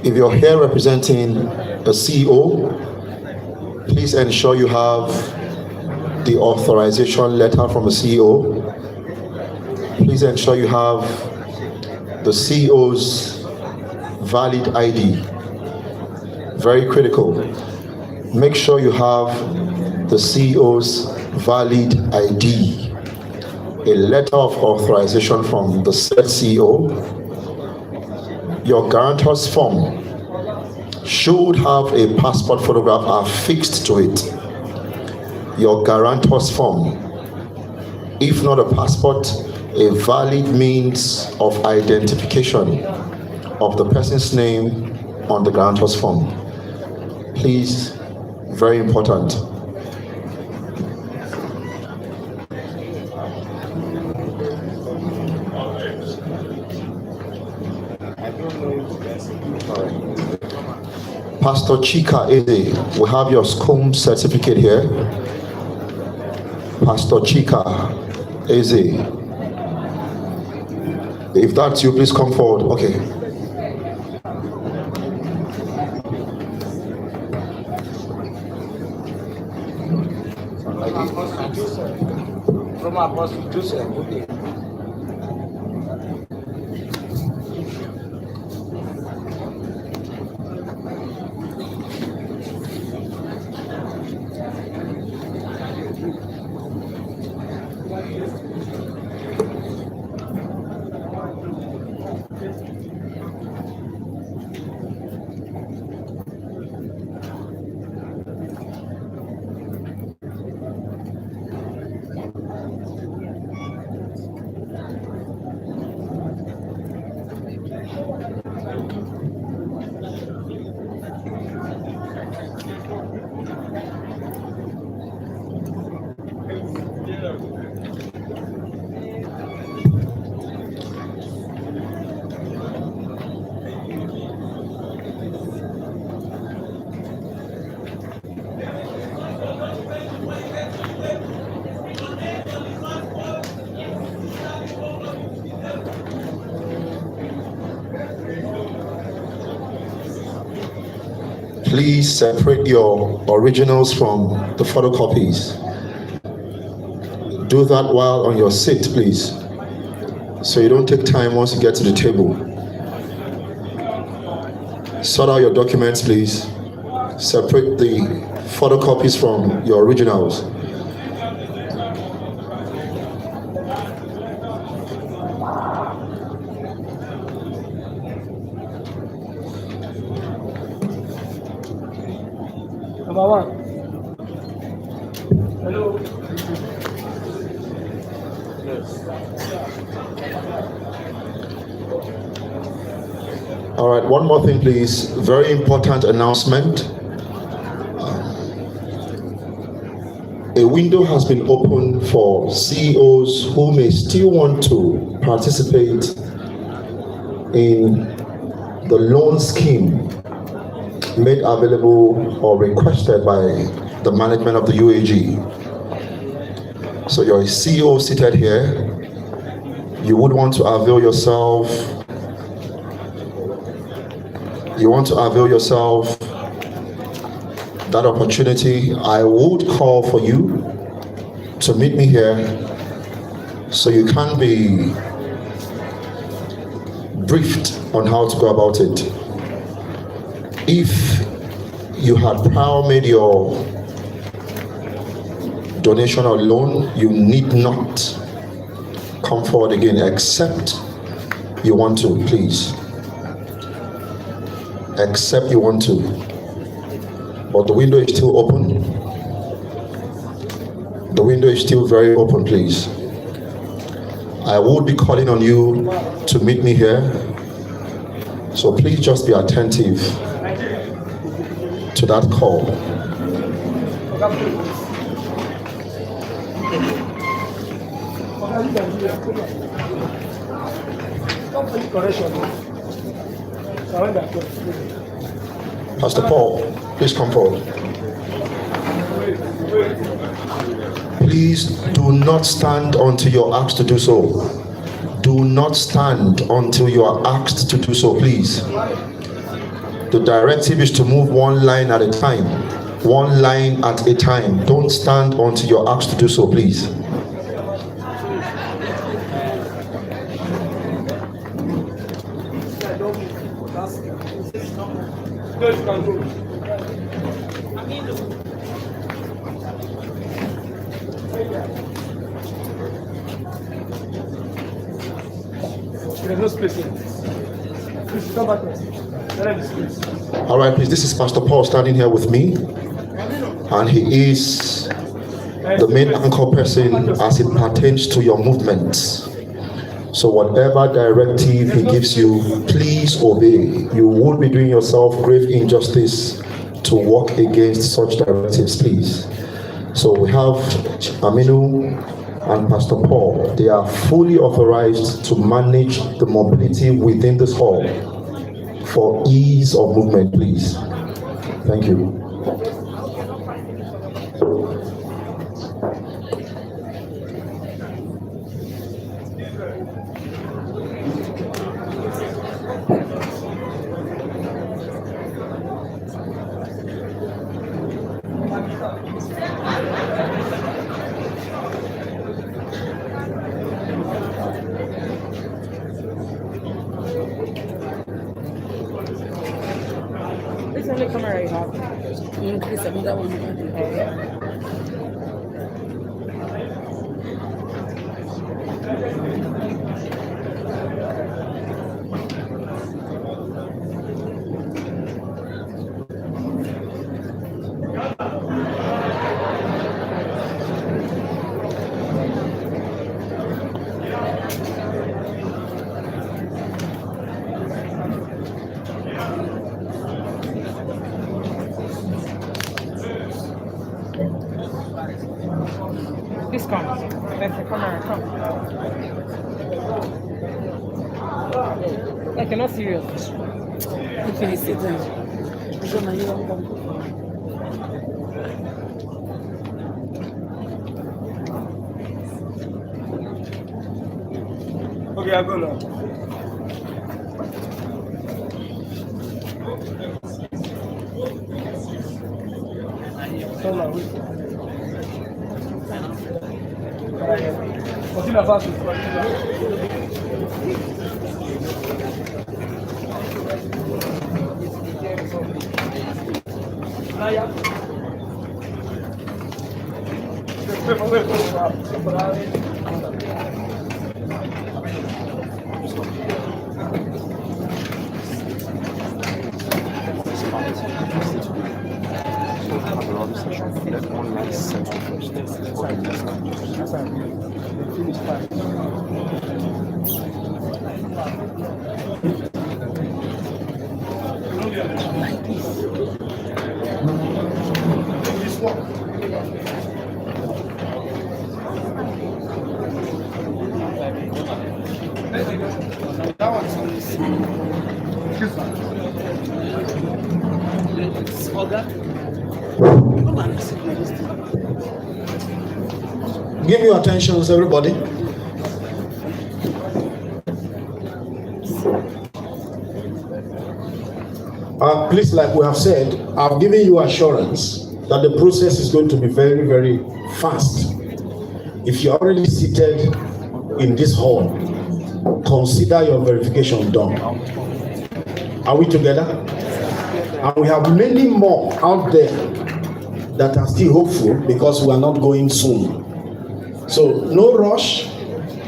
If you're here representing a CEO, please ensure you have the authorization letter from the CEO. Please ensure you have the CEO's valid ID. Very critical. Make sure you have the CEO's valid ID, a letter of authorization from the said CEO. Your guarantor's form should have a passport photograph affixed to it. Your guarantor's form, if not a passport, a valid means of identification of the person's name on the guarantor's form. Please, very important. Pastor Chika Eze, we have your SCOM certificate here. Pastor Chika Eze. If that's you, please come forward. Okay. From Apostle Joseph. Please separate your originals from the photocopies. Do that while on your seat, please, so you don't take time once you get to the table. Sort out your documents, please. Separate the photocopies from your originals. Number one. Hello. All right, one more thing, please. Very important announcement. A window has been opened for CEOs who may still want to participate in the loan scheme made available or requested by the management of the UAAG. So you're a CEO seated here. You would want to avail yourself. You want to avail yourself that opportunity. I would call for you to meet me here so you can be briefed on how to go about it. If you had prior made your donation or loan, you need not come forward again except you want to, please. Except you want to. But the window is still open. The window is still very open, please. I would be calling on you to meet me here. So please just be attentive to that call. Pastor Paul, please come forward. Please do not stand until you're asked to do so. Do not stand until you are asked to do so, please. The directive is to move one line at a time. One line at a time. Don't stand until you're asked to do so, please. There's no space here. Please come back. There is space. All right, please. This is Pastor Paul standing here with me, and he is the main anchor person as it pertains to your movements. So whatever directive he gives you, please obey. You would be doing yourself grave injustice to work against such directives, please. So we have Aminu and Pastor Paul. They are fully authorized to manage the mobility within this hall for ease of movement, please. Thank you. This is the only camera you have. Increase another one. This comes. That's the camera. Come. Like, you're not serious. Okay, sit down. So now you don't come. Okay, I'll go now. So now, continue fast. Like this. That one's Give your attentions, everybody. Please, like we have said, I've given you assurance that the process is going to be very, very fast. If you're already seated in this hall, consider your verification done. Are we together? And we have many more out there that are still hopeful because we are not going soon. So no rush.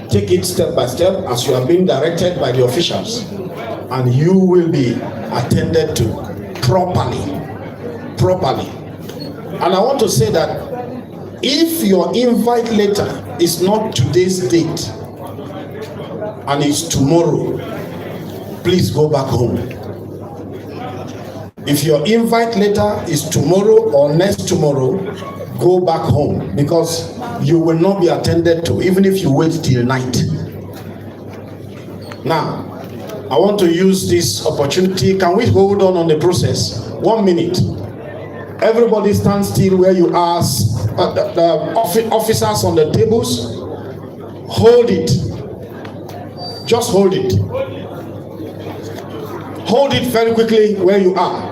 Take it step by step as you are being directed by the officials, and you will be attended to properly. And I want to say that if your invite letter is not today's date and it's tomorrow, please go back home. If your invite letter is tomorrow or next tomorrow, go back home, because you will not be attended to even if you wait till night. Now, I want to use this opportunity. Can we hold on the process? 1 minute. Everybody stand still where you are. The officers on the tables, hold it. Just hold it. Hold it very quickly where you are.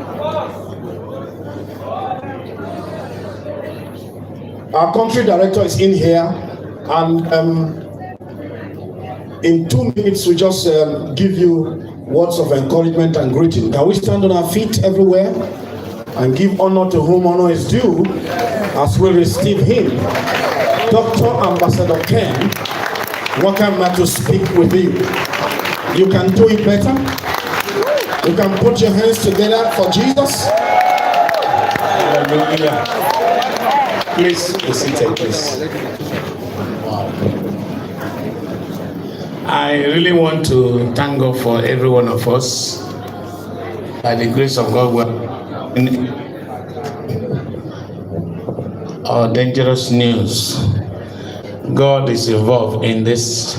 Our country director is in here, and in 2 minutes we just give you words of encouragement and greeting. Can we stand on our feet everywhere and give honor to whom honor is due as we receive him? Dr. Ambassador Ken, welcome to speak with you. You can do it better. You can put your hands together for Jesus. Hallelujah. Please be seated, please. Wow. I really want to thank God for every one of us. By the grace of God, we're in our dangerous news. God is involved in this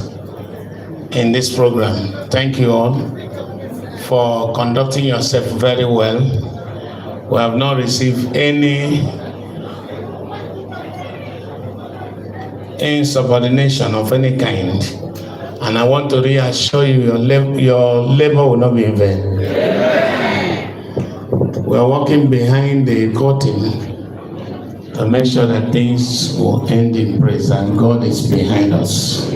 program. Thank you all for conducting yourself very well. We have not received any insubordination of any kind, and I want to reassure you, your labor will not be in vain. We are working behind the curtain to make sure that things will end in praise, and God is behind us.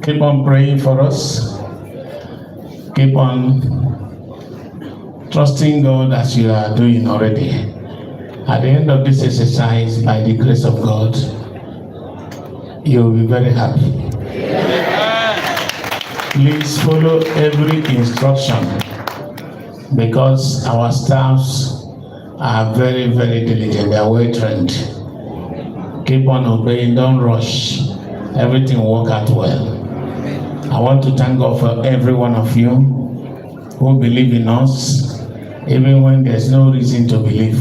Keep on praying for us. Keep on trusting God as you are doing already. At the end of this exercise, by the grace of God, you will be very happy. Please follow every instruction, because our staffs are very, very diligent. They are well trained. Keep on obeying, don't rush. Everything will work out well. I want to thank God for every one of you who believe in us, even when there's no reason to believe.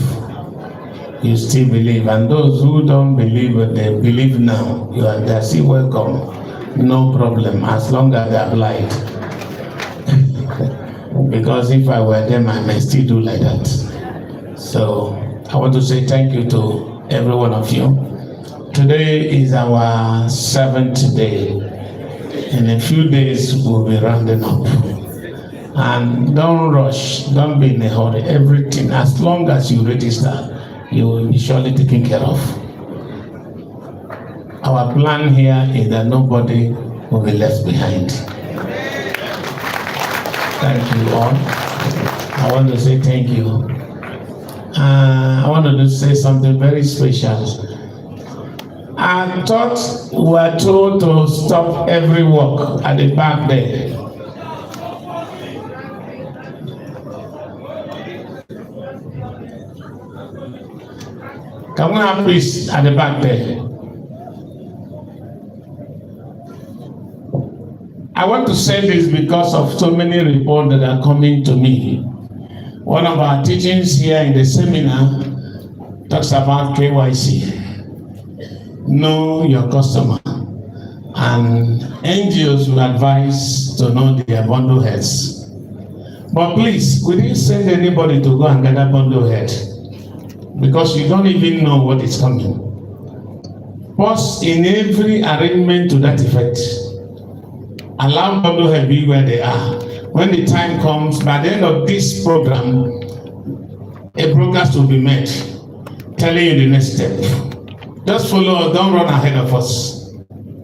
You still believe, and those who don't believe, but they believe now, they're still welcome. No problem, as long as they're blind. Because if I were them, I may still do like that. So I want to say thank you to every one of you. Today is our 7th day. In a few days, we'll be rounding up. And don't rush, don't be in a hurry. Everything, as long as you register, you will be surely taken care of. Our plan here is that nobody will be left behind. Thank you all. I want to say thank you. I wanted to say something very special. I thought we were told to stop every work at the back there. Can we have peace at the back there? I want to say this because of so many reports that are coming to me One of our teachings here in the seminar talks about KYC. Know your customer. And NGOs will advise to know their bundle heads. But please, we didn't send anybody to go and gather bundle head because you don't even know what is coming. Pause in every arrangement to that effect. Allow bundle head be where they are. When the time comes, by the end of this program, a broadcast will be made telling you the next step. Just follow us, don't run ahead of us,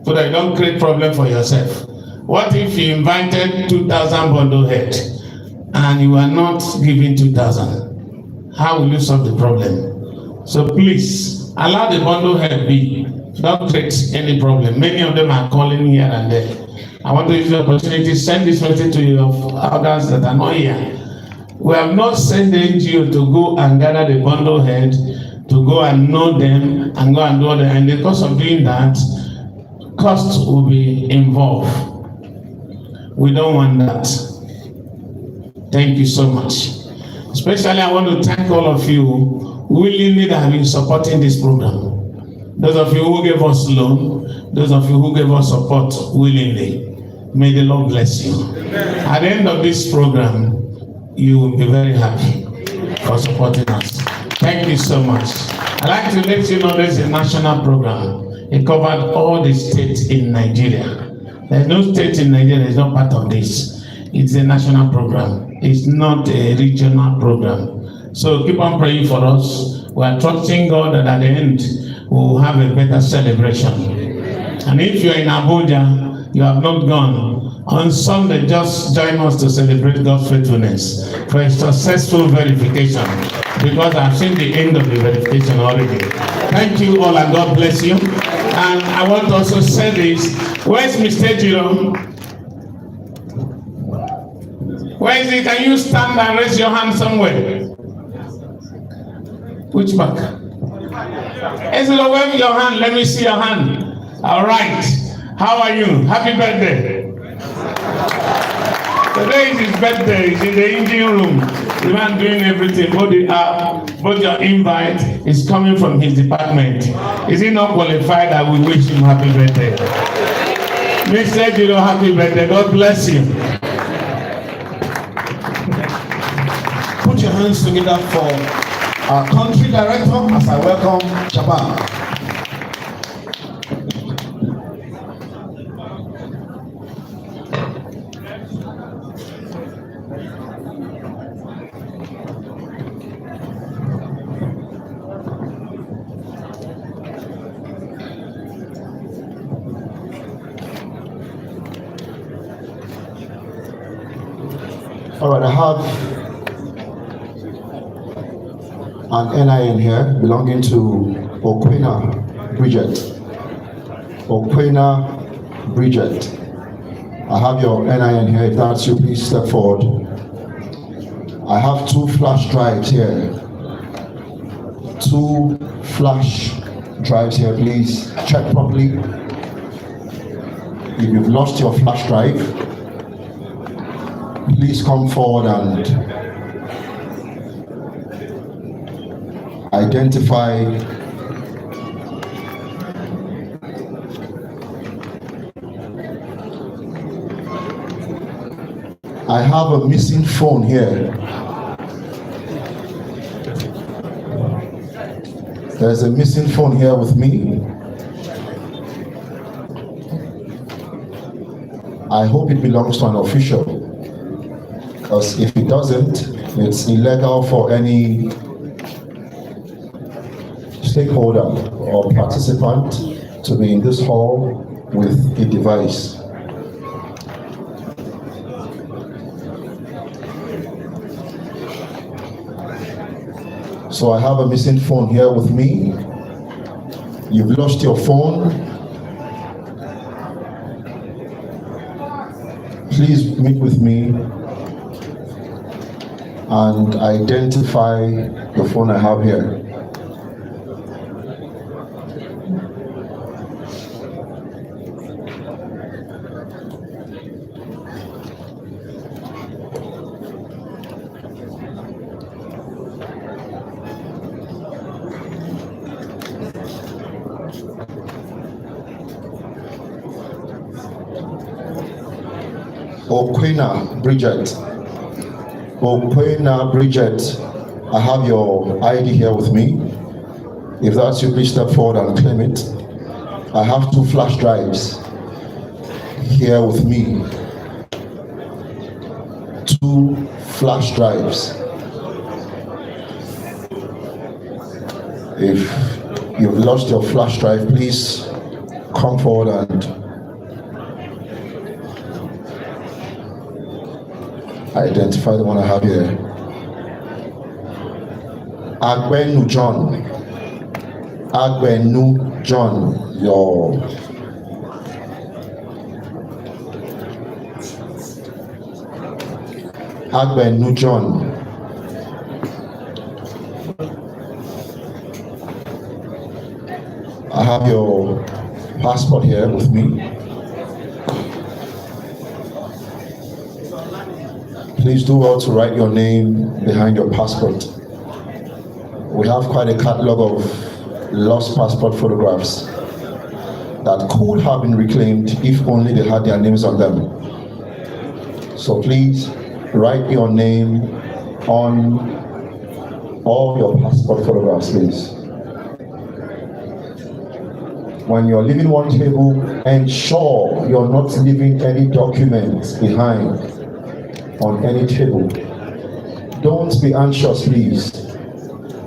so that you don't create problem for yourself. What if you invited 2,000 bundle head and you are not giving 2,000? How will you solve the problem? So please, allow the bundle head be. Don't create any problem. Many of them are calling here and there. I want to use the opportunity to send this message to your others that are not here. We have not sent the NGO to go and gather the bundle head, to go and know them and go and do them. And because of doing that, costs will be involved. We don't want that. Thank you so much. Especially, I want to thank all of you willingly that have been supporting this program. Those of you who gave us loan, those of you who gave us support willingly. May the Lord bless you. At the end of this program, you will be very happy for supporting us. Thank you so much. I'd like to let you know there's a national program. It covered all the states in Nigeria. There's no state in Nigeria that is not part of this. It's a national program. It's not a regional program. So keep on praying for us. We are trusting God that at the end we'll have a better celebration. And if you're in Abuja, you have not gone, on Sunday, just join us to celebrate God's faithfulness for a successful verification, because I've seen the end of the verification already. Thank you all and God bless you. And I want to also say this. Where's Mr. Jiro? Where is he? Can you stand and raise your hand somewhere? Which back? Ezra, wave your hand. Let me see your hand. All right. How are you? Happy birthday. Today is his birthday. He's in the engine room. The man doing everything. Both your invite is coming from his department. Is he not qualified? I will wish him happy birthday. Mr. Jiro, happy birthday. God bless you. Put your hands together for our country director as I welcome Chaba. All right, I have an NIN here belonging to Okwena Bridget. Okwena Bridget. I have your NIN here. If that's you, please step forward. I have 2 flash drives here. 2 flash drives here. Please check properly. If you've lost your flash drive, please come forward and identify I have a missing phone here. There's a missing phone here with me. I hope it belongs to an official, because if it doesn't, it's illegal for any stakeholder or participant to be in this hall with a device. So I have a missing phone here with me. You've lost your phone. Please meet with me and identify the phone I have here. Okwena Bridget. Okwena Bridget, I have your ID here with me. If that's you, please step forward and claim it. I have 2 flash drives here with me. 2 flash drives. If you've lost your flash drive, please come forward and identify the one I have here. Agbenu John. Agbenu John, your Agbenu John. I have your passport here with me. Please do well to write your name behind your passport. We have quite a catalog of lost passport photographs that could have been reclaimed if only they had their names on them. So please write your name on all your passport photographs, please. When you're leaving one table, ensure you're not leaving any documents behind on any table. Don't be anxious, please.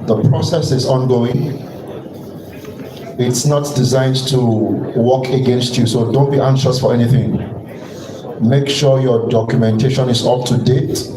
The process is ongoing. It's not designed to work against you, so don't be anxious for anything. Make sure your documentation is up to date.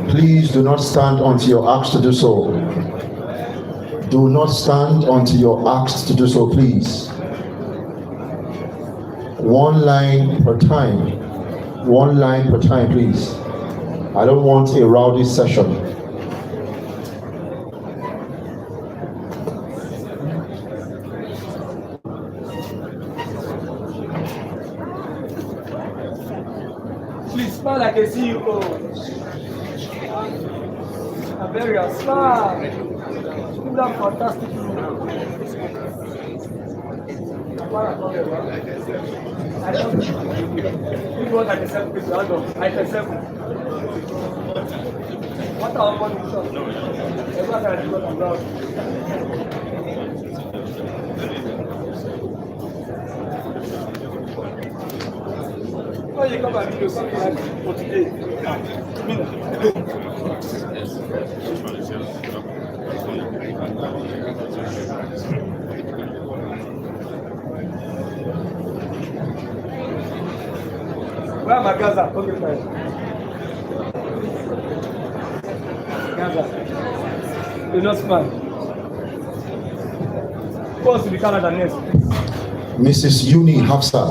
Please do not stand until you're asked to do so. Do not stand until you're asked to do so, please. One line per time. One line per time, please. I don't want a rowdy session. Please smile like a CEO. I'm very smile. You look fantastic. I don't you want like a 7 people. I know. I can 7. What are one shot? Everyone can do what I'm doing. When you come and do something like for today, where am I, Gaza? Okay, fine. Gaza, you're not smart. Who wants to be Canada next? Mrs. Uni Hafsa.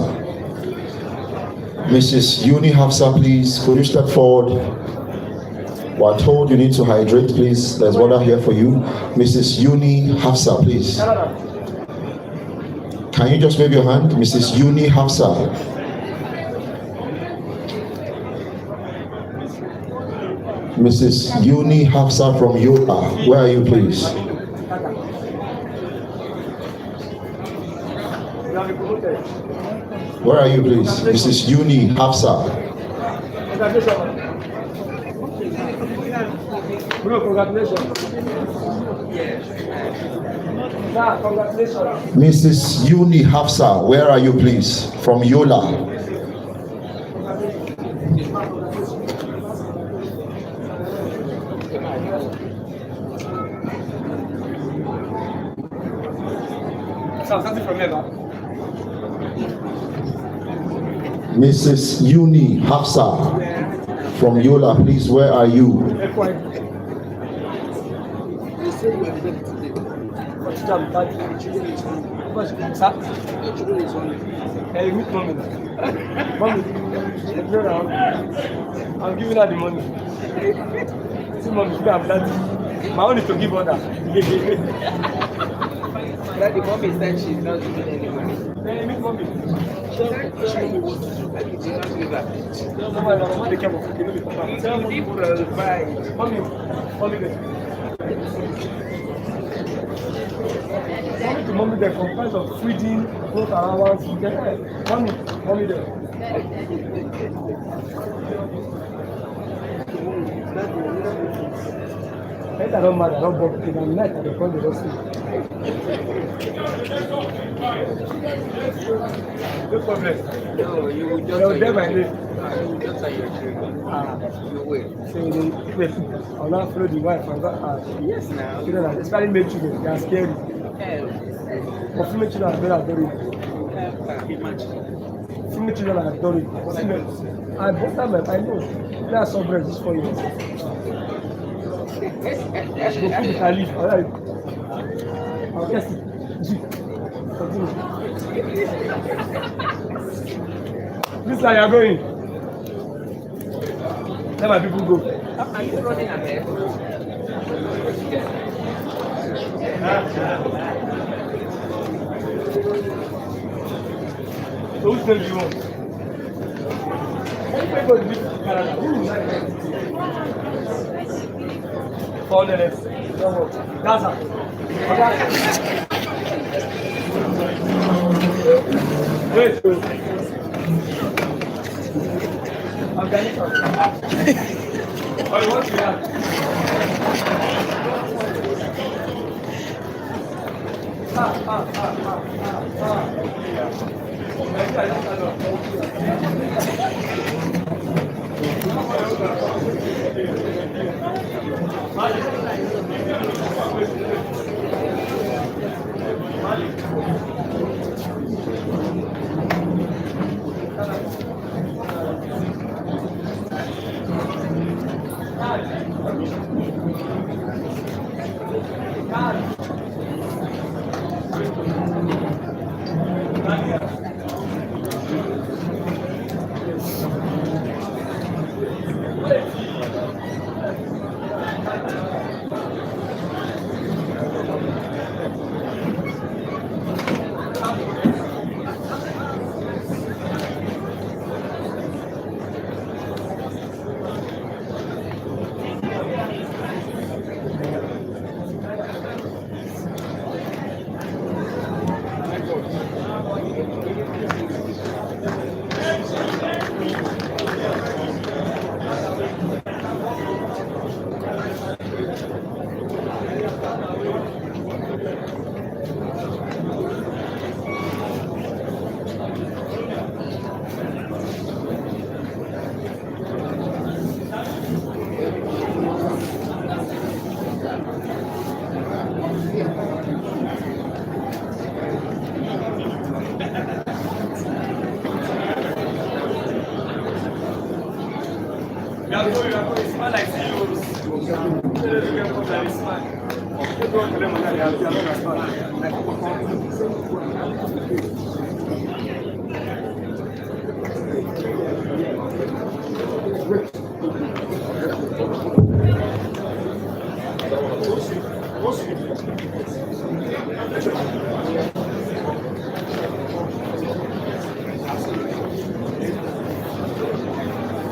Mrs. Uni Hafsa, please, could you step forward? We're told you need to hydrate, please. There's water here for you. Mrs. Uni Hafsa, please. Can you just wave your hand? Mrs. Uni Hafsa. Mrs. Uni Hafsa from UAAG. Where are you, please? Where are you, please? Mrs. Uni Hafsa. Bro, congratulations. Congratulations. Mrs. Uni Hafsa, where are you, please? From Yola. So, starting from here, Mrs. Uni Hafsa from Yola, please, where are you? Hey, meet mommy. Mommy, I'm giving her the money. See, mommy, I'm daddy. My own is to give order. The mommy said she's not giving any money. Hey, meet mommy. Mommy, the comprise of feeding, both allowance, mommy there. I don't matter, I don't bother because I'm night at the front of the hospital. No problem. No, you will just They'll get my name. You will just say your children. You wait. So they wait. I'll not follow the wife and go, Yes, now. children are especially male children, they are scary. But female children are very adorable. Female children are adorable. Female, I both them, I know. They are so breast, this 4 years. Go put the leave, alright. I'll guess it. Continue. This time you're going. Let my people go. Are you running ahead? So which name do you want? Everybody live in Canada. Who is that? For the rest. Gaza. Wait. Afghanistan. Oh, you want to react?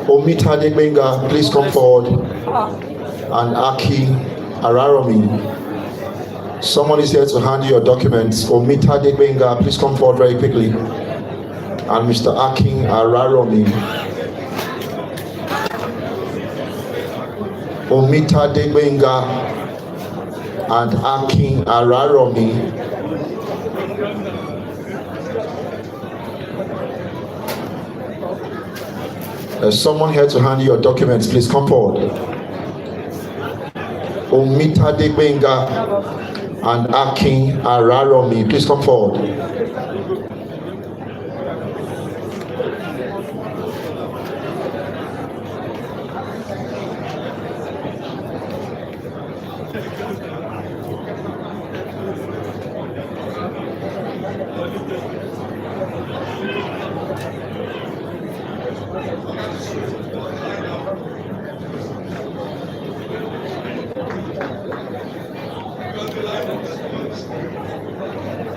Omita Degbenga, please come forward. And Aki Araromi. Someone is here to hand you your documents. Omita Degbenga, please come forward very quickly. And Mr. Aki Araromi. Omita Degbenga and Aki Araromi. There's someone here to hand you your documents. Please come forward. Omita Degbenga and Akin Araromi. Please come forward.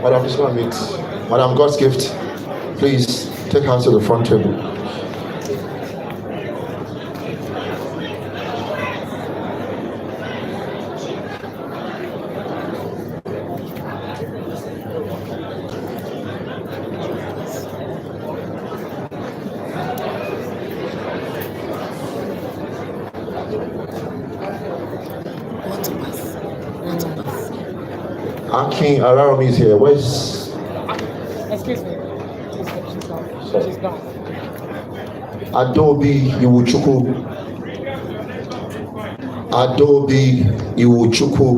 Madam, please go and meet Madam God's Gift. Please take her to the front table. Akin Araromi is here. Where's? Excuse me. She's gone. Adobe Iwuchukwu. Adobe Iwuchukwu.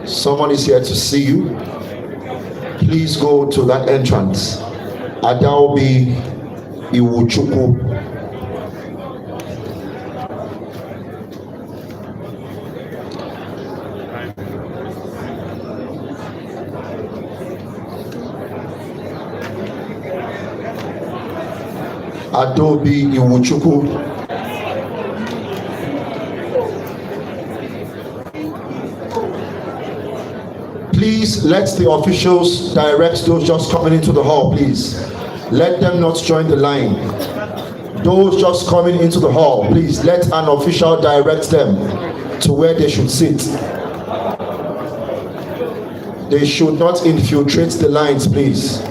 Someone is here to see you. Please go to that entrance. Adobe Iwuchukwu. Adobe Iwuchukwu. Please let the officials direct those just coming into the hall, please. Let them not join the line. Those just coming into the hall, please let an official direct them to where they should sit. They should not infiltrate the lines, please.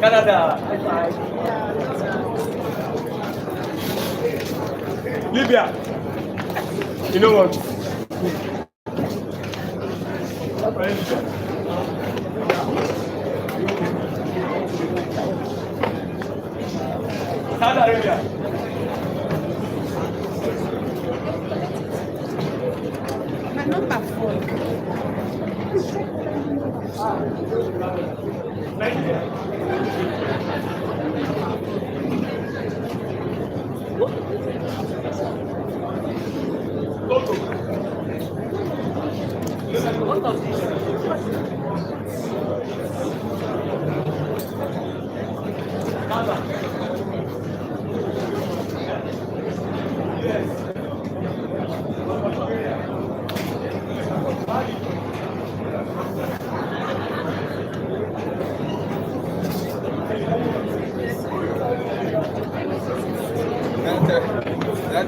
Canada. Libya. You know what? Saudi Arabia. My number 4.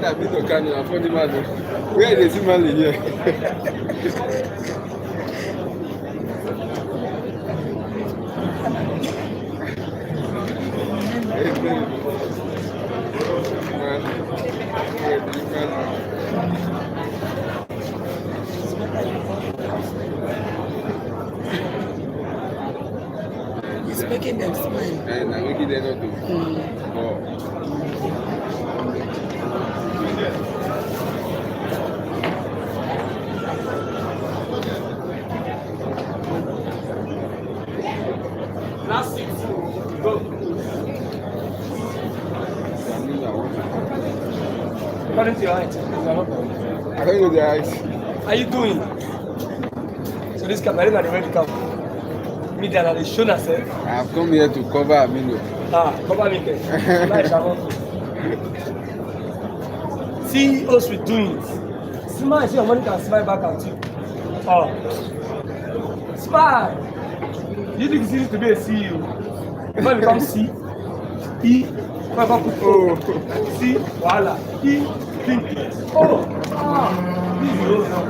That bit of can you funny man. Where is the man here? He's making them smile. And I'm making them not to. Oh. Last 6. Go. According to your height. I don't know the eyes. How you doing? So this camera is not the red camera. Media na dey show herself. I have come here to cover Amino. Cover me there. See us with doings. Smile, see your money can smile back at you. Smile. You think it's easy to be a CEO? Before you become C, E, before you become C, voila, E, think. This is yours now.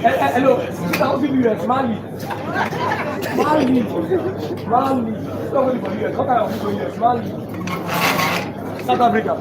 Hello, I'll give you a Mali. Mali. Nobody for you. What kind of people here? Mali. South Africa.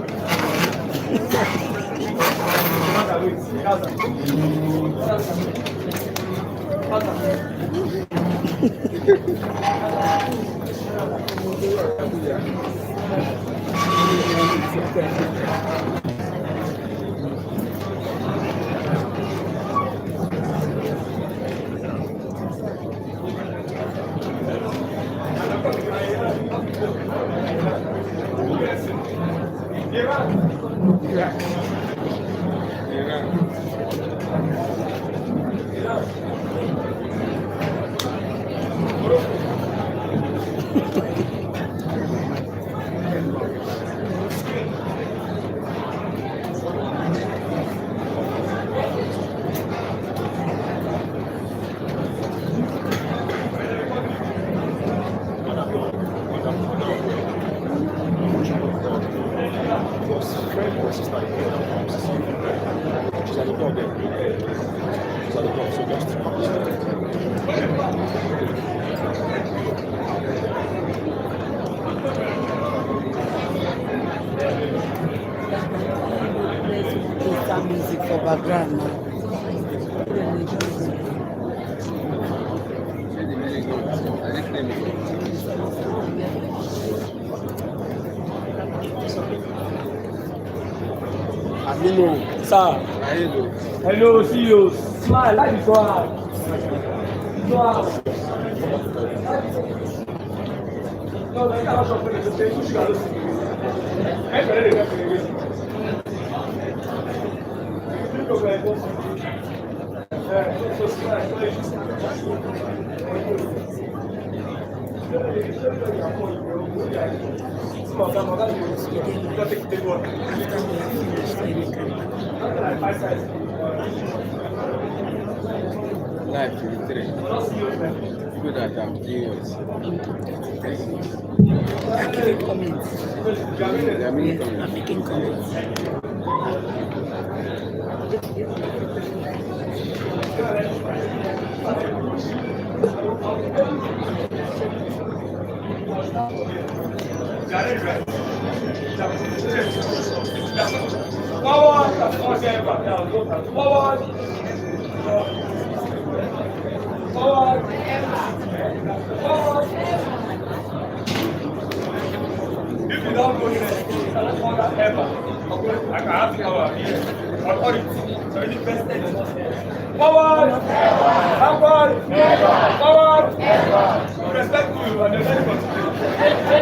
Music for background now. Amino. Sir. Hello, CEO. Smile, like it's so hard. So hard. No, that's not what I'm saying. Life to the three. Good at I'm curious. I'm giving comments. There are many I'm comments. making comments. If you don't go there, ever, I can ask you our authority. So it's invested in us. Forward! Backward! Forward! With respect to you and the very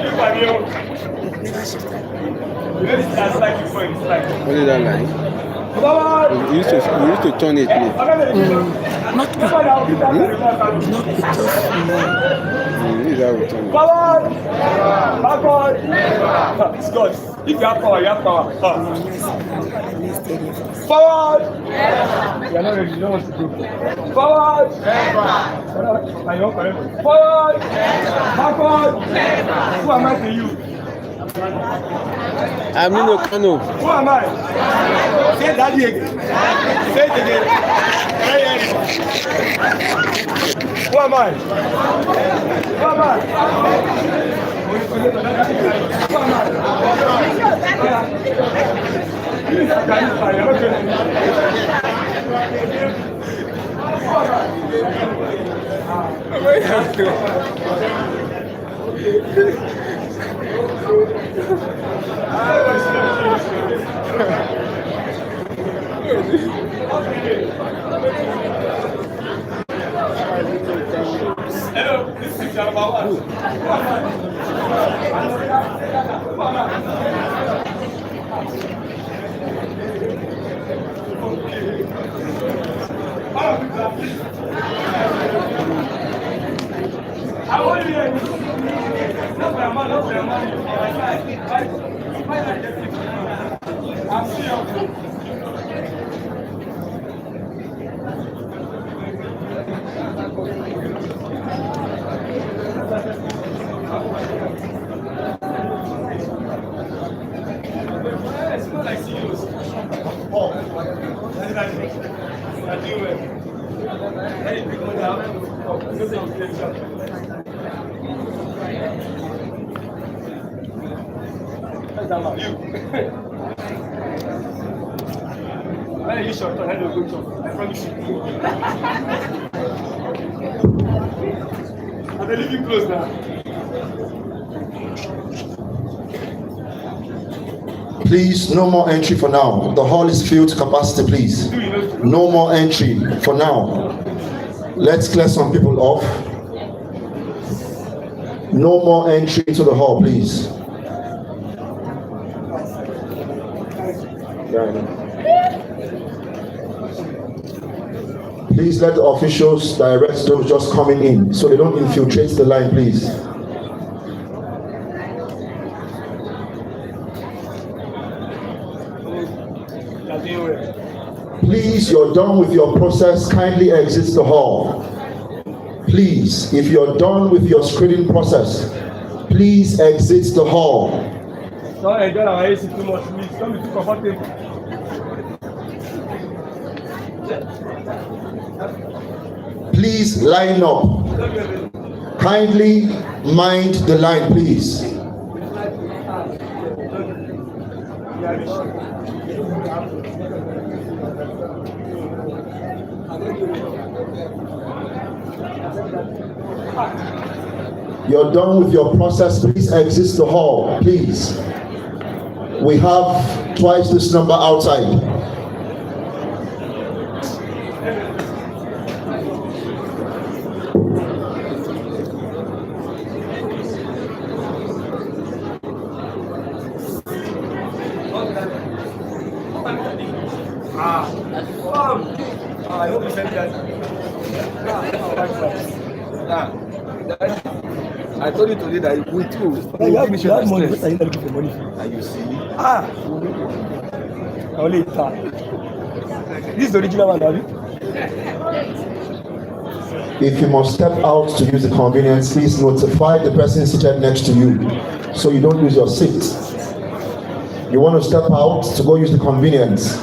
you and you. You know this is like you for it's like. What is that line? Forward! You used to turn it, please. Not because This is how we turn it. Forward! Backward! It's God. If you have power, you have power. Forward! You are not ready, you don't want to go. Forward! Forward! Backward! Who am I to you? I'm in Okano. Who am I? Say that again. Say it again. Who am I? Who am I? Hello, this is Jarabawa. I want to hear you. Not my man, not my man. I'm serious. It's not like serious. Oh, that's like I do it. Hey, big one down. Oh, this is you. Hey, you short on hello, good job. I promise you. I'm leaving close now. Please, no more entry for now. The hall is filled to capacity, please. No more entry for now. Let's clear some people off. No more entry to the hall, please. Please let the officials direct those just coming in so they don't infiltrate the line, please. Please, you're done with your process, kindly exit the hall. Please, if you're done with your screening process, please exit the hall. Don't enjoy our AC too much, please. Don't be too comfortable. Please line up. Kindly mind the line, please. You're done with your process, please exit the hall, please. We have twice this number outside. I hope you send that. Now, I told you today that we too You have, finish you your have money, stress. what are you looking for money for? And you see, Only that. This is the original one, David. If you must step out to use the convenience, please notify the person seated next to you so you don't lose your seat. You want to step out to go use the convenience,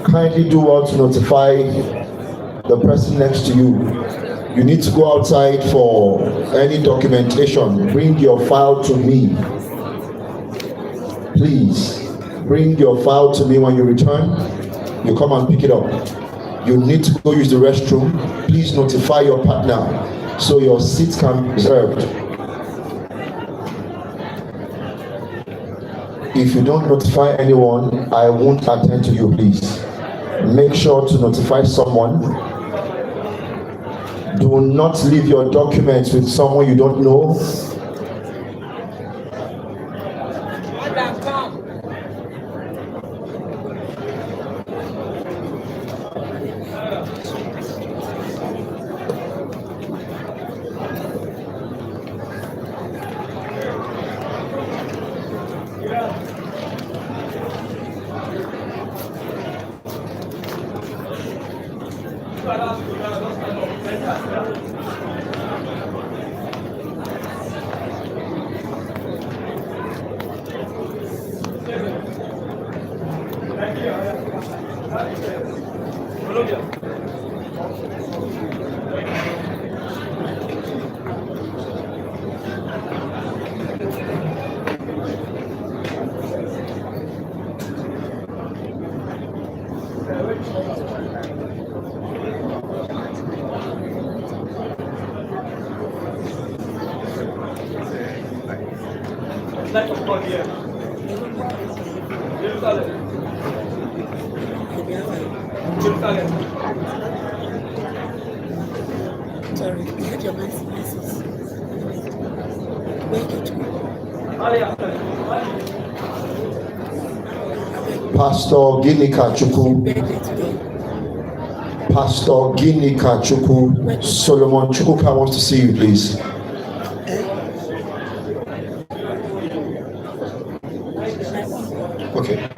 kindly do well to notify the person next to you. You need to go outside for any documentation. Bring your file to me. Please, bring your file to me when you return. You come and pick it up. You need to go use the restroom. Please notify your partner so your seat can be reserved. If you don't notify anyone, I won't attend to you, please. Make sure to notify someone. Do not leave your documents with someone you don't know. Sorry, you had your messages. Where did you? Pastor Ginika Chukwu. Birthday today. Pastor Ginika Chukwu. Solomon Chukwuka wants to see you, please. Okay.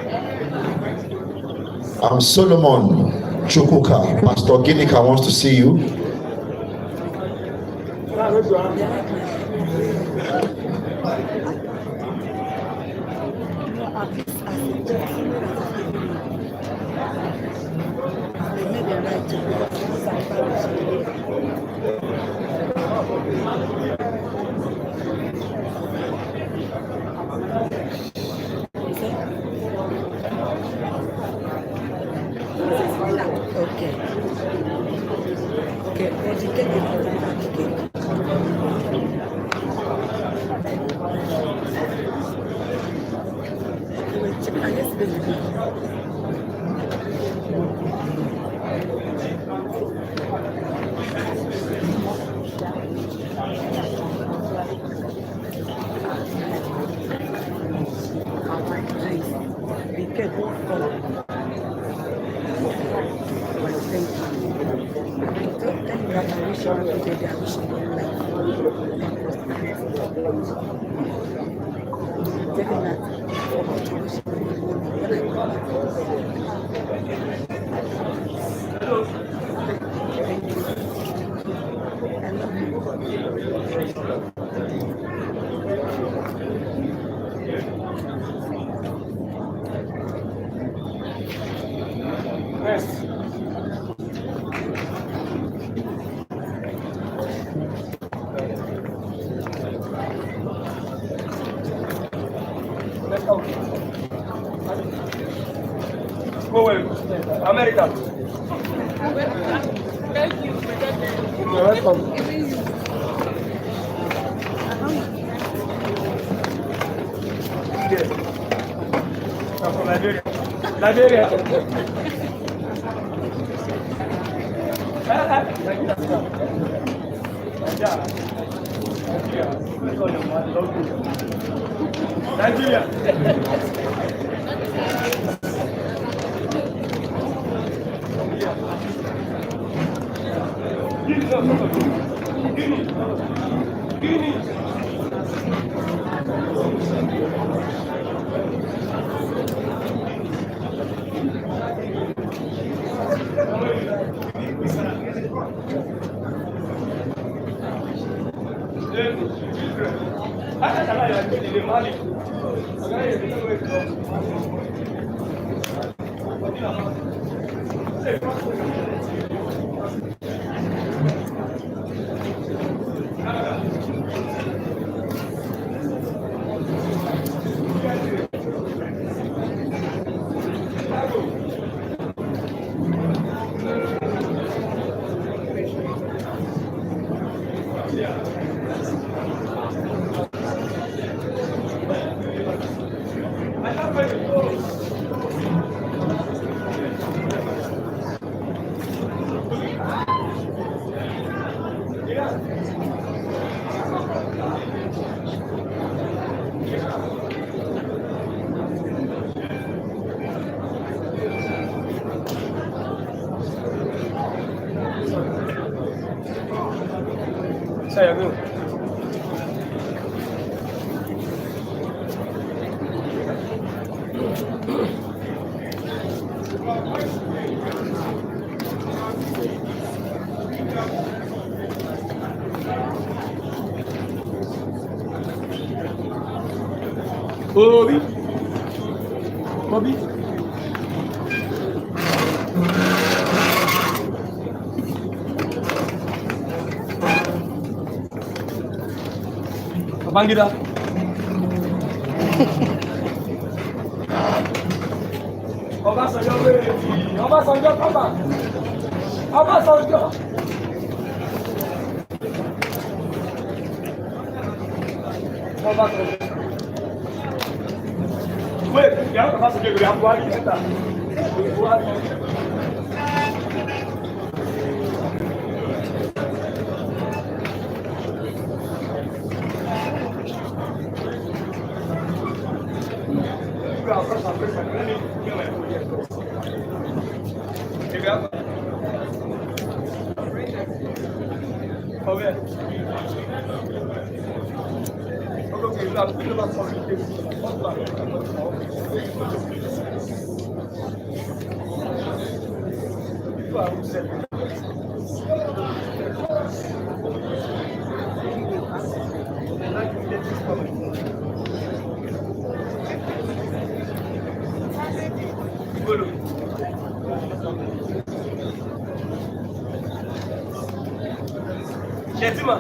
I'm Solomon Chukwuka. Pastor Ginika wants to see you. Okay. Okay, what you get it? America. Thank you. You're welcome. Yes. I'm from Nigeria. Nigeria. Nigeria. Bobby. Bobby. Babangida. Obasanjo, Obasanjo, come back. Obasanjo. Obasanjo. Wait, you have Obasanjo, you have Buhari, enter. Buhari. Shetima.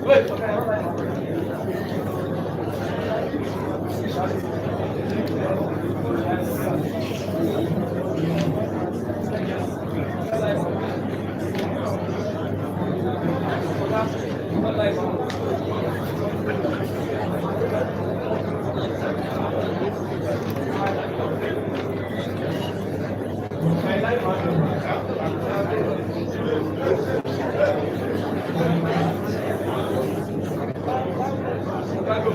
Wait. No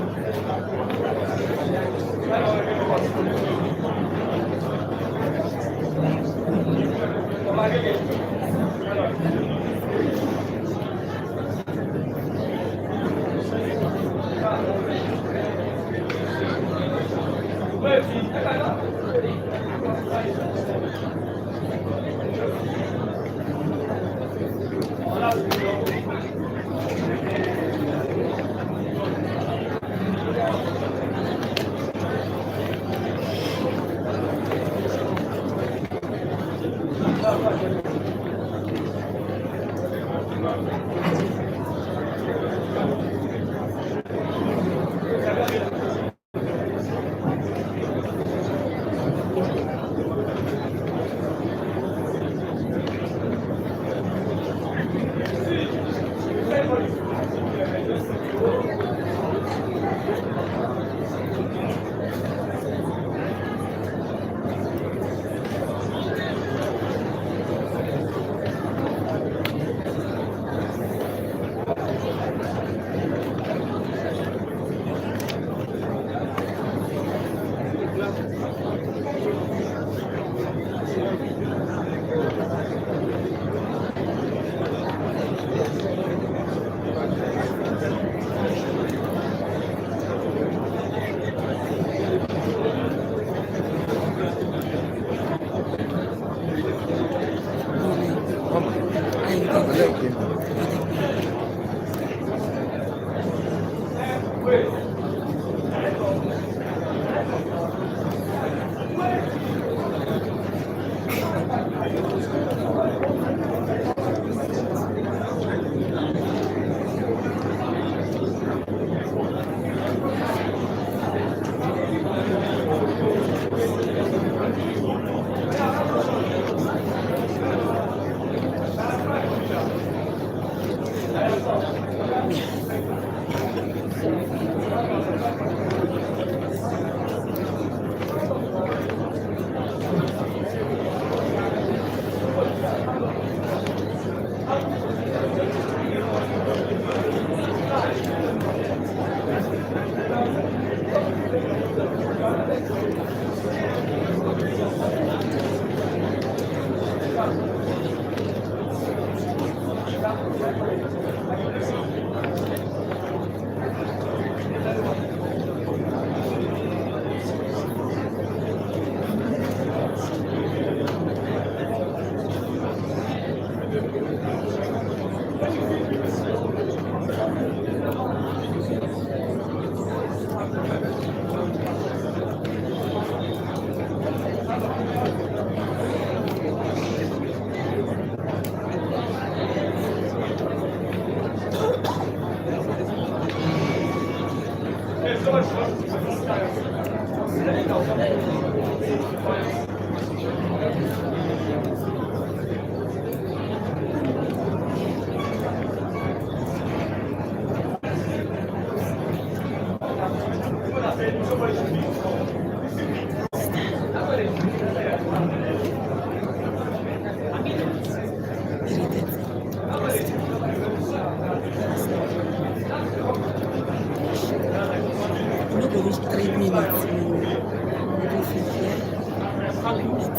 go reach 3 minutes.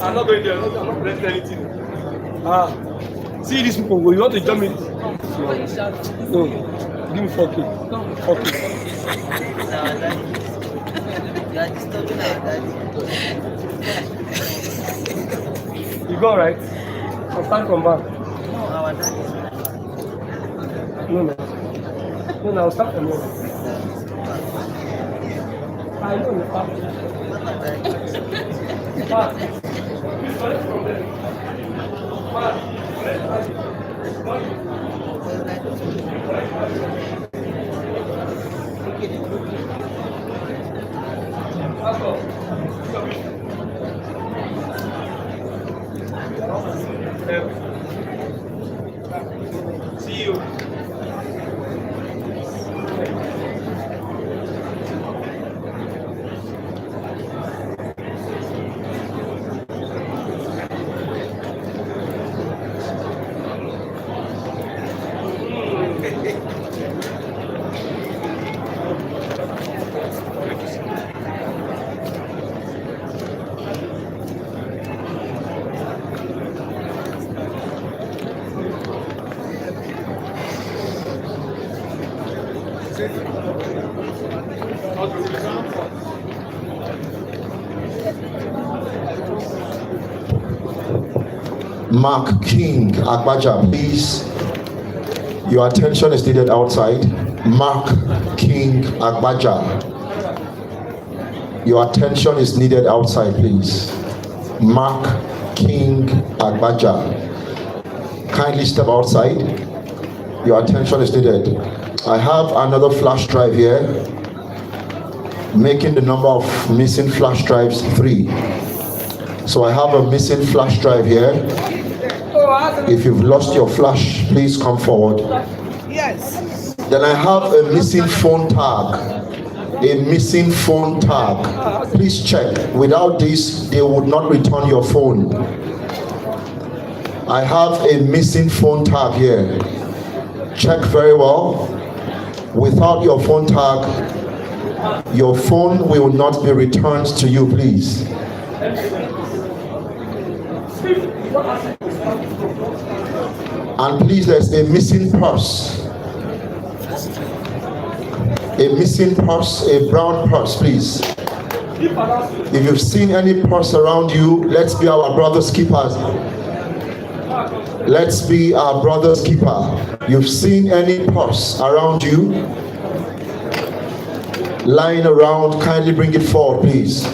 I'm not going there. I'm not collecting anything. See these people. You want to jump me? No. Give me 4K. 4K. You are disturbing our daddy. You go right. I'll start from back. No, our daddy. No. No, I'll start from here. I know the path. See you. Mark King Agbaja, please. Your attention is needed outside. Mark King Agbaja. Your attention is needed outside, please. Mark King Agbaja. Kindly step outside. Your attention is needed. I have another flash drive here, making the number of missing flash drives 3. So I have a missing flash drive here. If you've lost your flash, please come forward. Yes. Then I have a missing phone tag. A missing phone tag. Please check. Without this, they would not return your phone. I have a missing phone tag here. Check very well. Without your phone tag, your phone will not be returned to you, please. And please, there's a missing purse. A missing purse, a brown purse, please. If you've seen any purse around you, let's be our brother's keepers. Let's be our brother's keeper. You've seen any purse around you lying around, kindly bring it forward, please.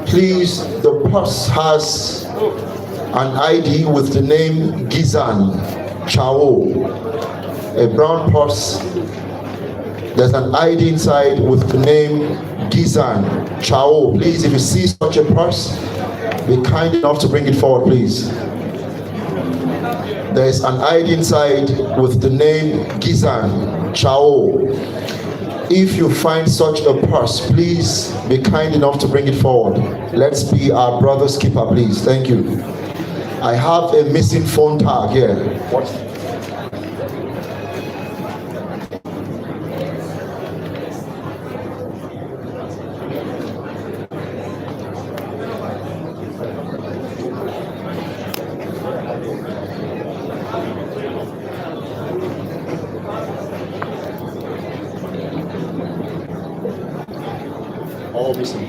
Please, the purse has an ID with the name Gizan Chao. A brown purse. There's an ID inside with the name Gizan Chao. Please, if you see such a purse, be kind enough to bring it forward, please. There's an ID inside with the name Gizan Chao. If you find such a purse, please be kind enough to bring it forward. Let's be our brother's keeper, please. Thank you. I have a missing phone tag here. What? All missing.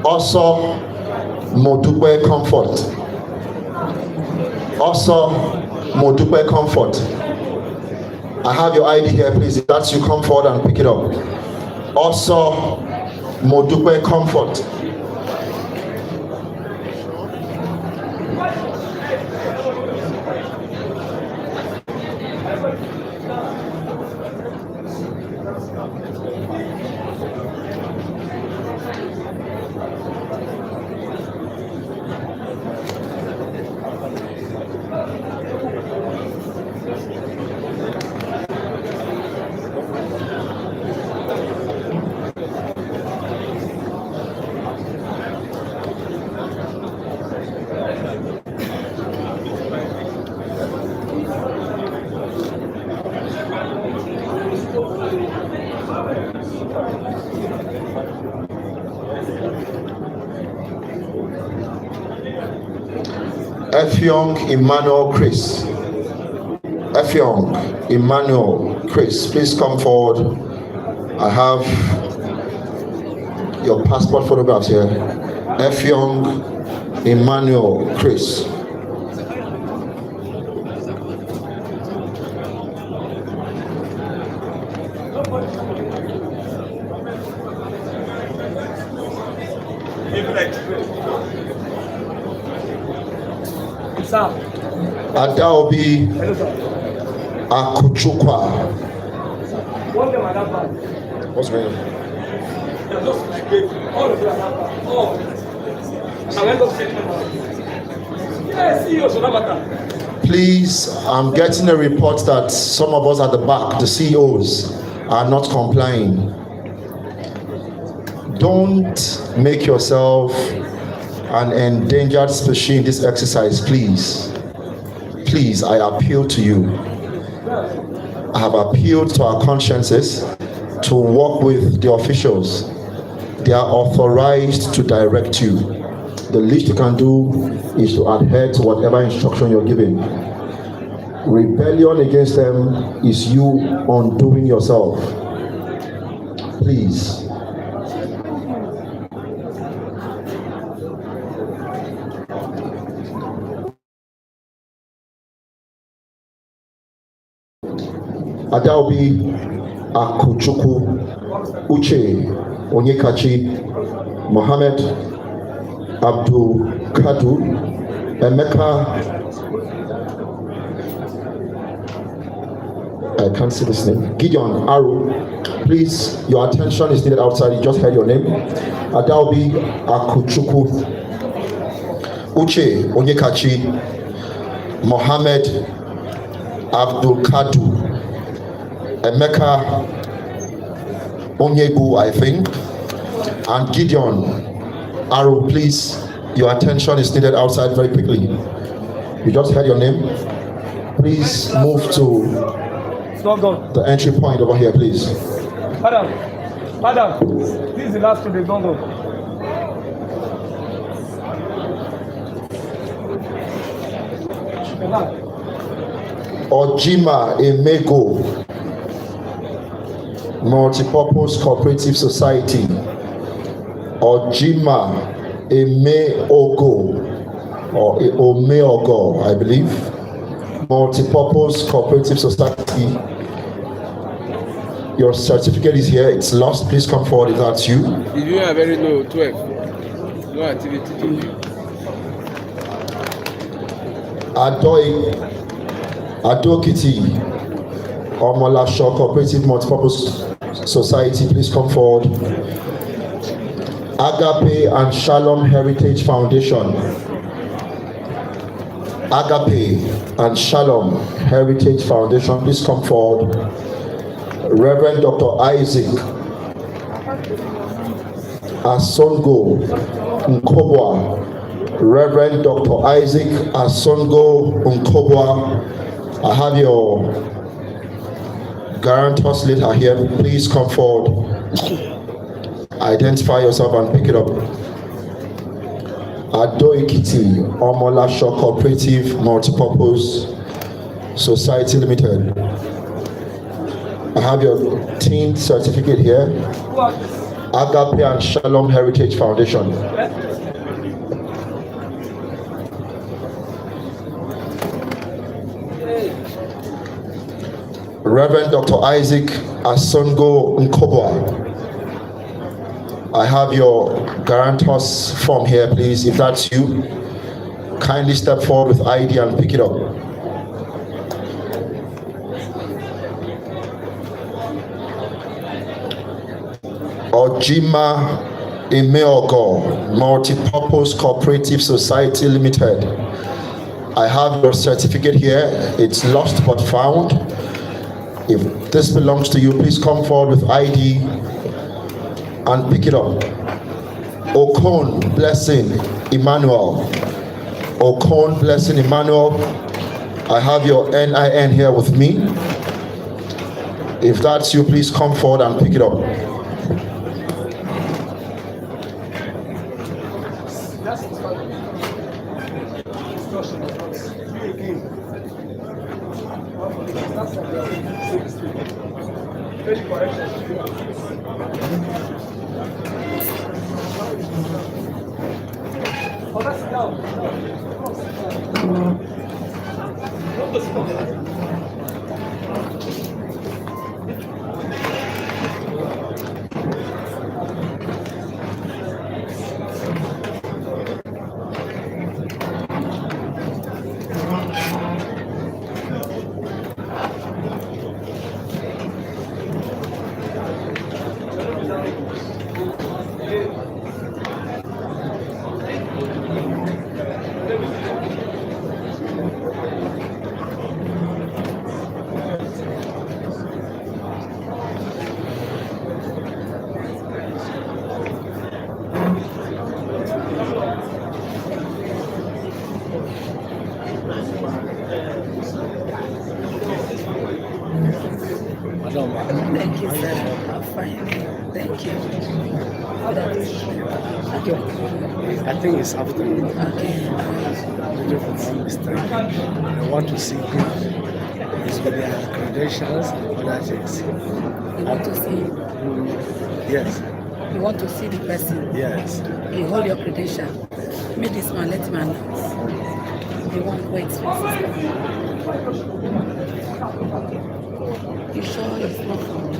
Also, Modupe Comfort. Also, Modupe Comfort. I have your ID here, please. If that's you, come forward and pick it up. Also, Modupe Comfort. Effiong Emmanuel Chris. Effiong Emmanuel Chris, please come forward. I have your passport photographs here. Effiong Emmanuel Chris. Adaobi Akuchukwa. What's going on? Please, I'm getting a report that some of us at the back, the CEOs, are not complying. Don't make yourself an endangered species in this exercise, please, I appeal to you. I have appealed to our consciences to work with the officials. They are authorized to direct you. The least you can do is to adhere to whatever instruction you're given. Rebellion against them is you undoing yourself. Please. Adaobi Akuchukwu Uche Onyekachi Mohammed Abdul Kadu Emeka. I can't see this name. Gideon Aru. Please, your attention is needed outside. You just heard your name. Adaobi Akuchukwu Uche Onyekachi Mohammed Abdul Kadu Emeka Onyegu, I think, and Gideon Aru. Please, your attention is needed outside very quickly. You just heard your name. Please move to the entry point over here, please. Madam, this is the last one. They don't go. Ojima Emego Multipurpose Cooperative Society. Ojima Emeogo or Omeogo, I believe. Multipurpose Cooperative Society. Your certificate is here. It's lost. Please come forward if that's you. Did you have very low 12? No activity to you. Adokiti Omolasho Cooperative Multipurpose Society, please come forward. Agape and Shalom Heritage Foundation. Agape and Shalom Heritage Foundation, please come forward. Reverend Dr. Isaac Asongo Nkobwa. Reverend Dr. Isaac Asongo Nkobwa. I have your guarantors later here. Please come forward. Identify yourself and pick it up. Adoikiti Omolasho Cooperative Multipurpose Society Limited. I have your team certificate here. Agape and Shalom Heritage Foundation. Reverend Dr. Isaac Asongo Nkobwa. I have your guarantors form here, please. If that's you, kindly step forward with ID and pick it up. Ojima Emeogo Multipurpose Cooperative Society Limited. I have your certificate here. It's lost but found. If this belongs to you, please come forward with ID and pick it up. Okon Blessing Emmanuel. Okon Blessing Emmanuel. I have your NIN here with me. If that's you, please come forward and pick it up. Thank you, sir. I'm fine. Thank you. Okay. I think it's afternoon. Okay. I want to see people with their credentials and other things. You want to see? Yes. You want to see the person? Yes. You hold your credential. Meet this man, let him announce. You want wait first. You sure it's not for me?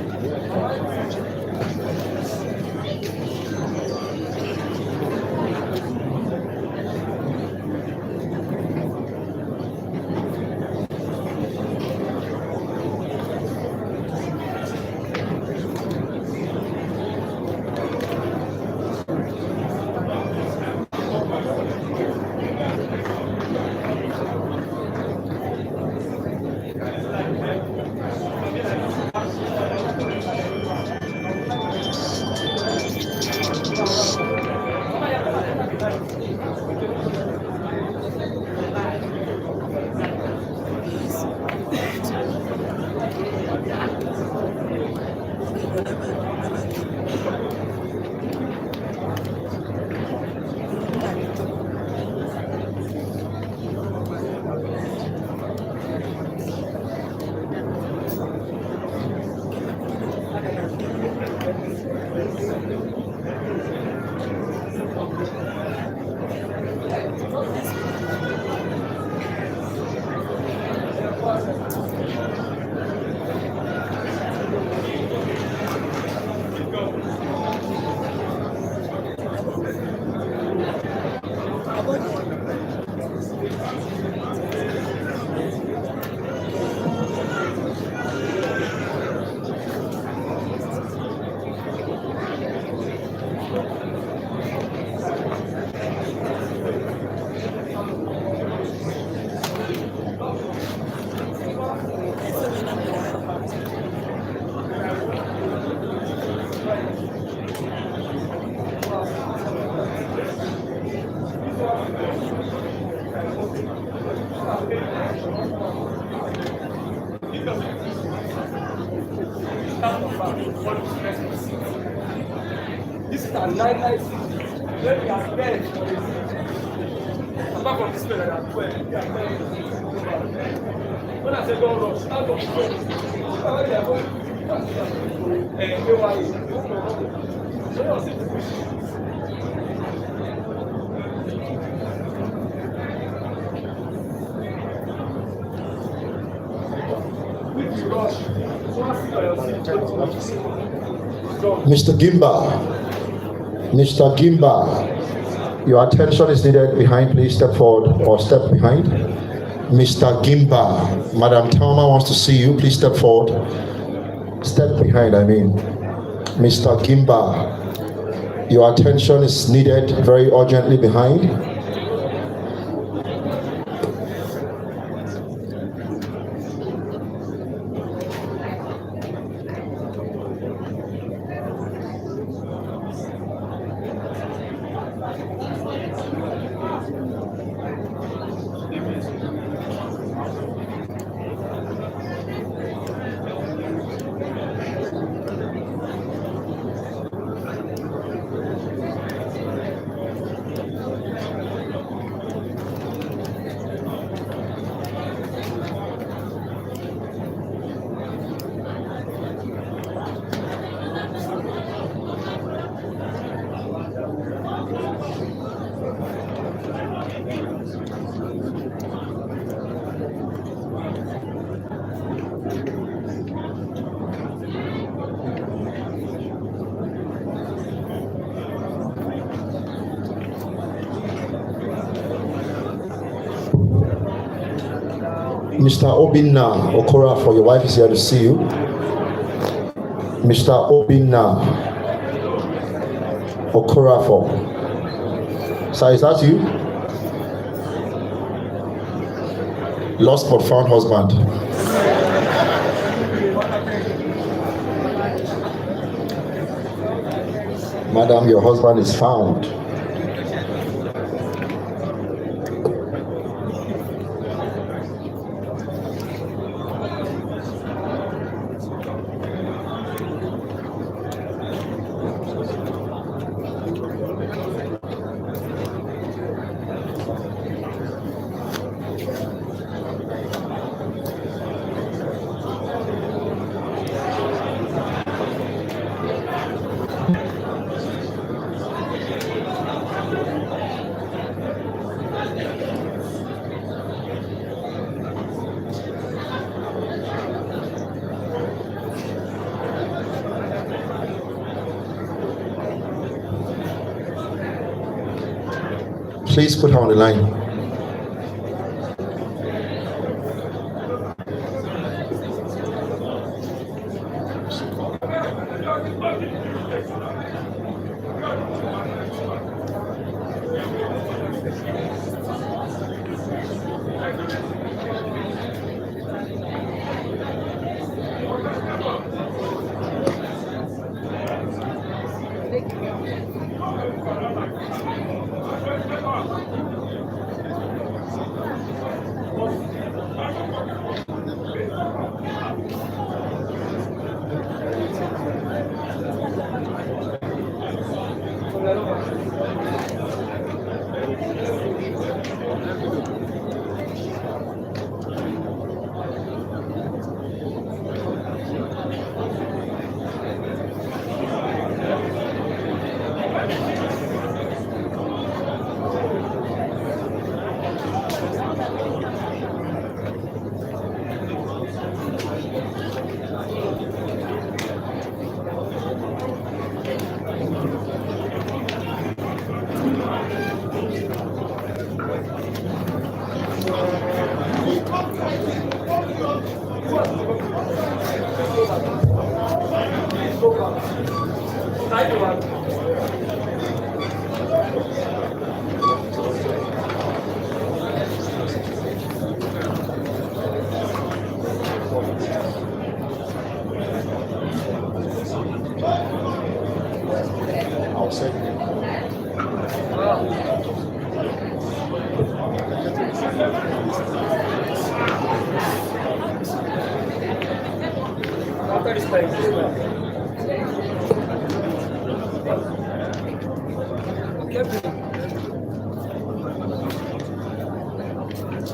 This is a night city. Where we are bed for the city. Apart from this place, I'm 12. We are bed. When I say don't rush, stand up. Where they are going? UAAG. So you see the push. With the rush. So I see your seat. Mr. Gimba, your attention is needed behind. Please step forward or step behind. Mr. Gimba, Madam Thelma wants to see you. Please step forward. Step behind, I mean. Mr. Gimba, your attention is needed very urgently behind. Mr. Obinna Okora, for your wife is here to see you. Mr. Obinna Okora for. Sir, is that you? Lost but found husband. Madam, your husband is found. Please put her on the line. I'll say.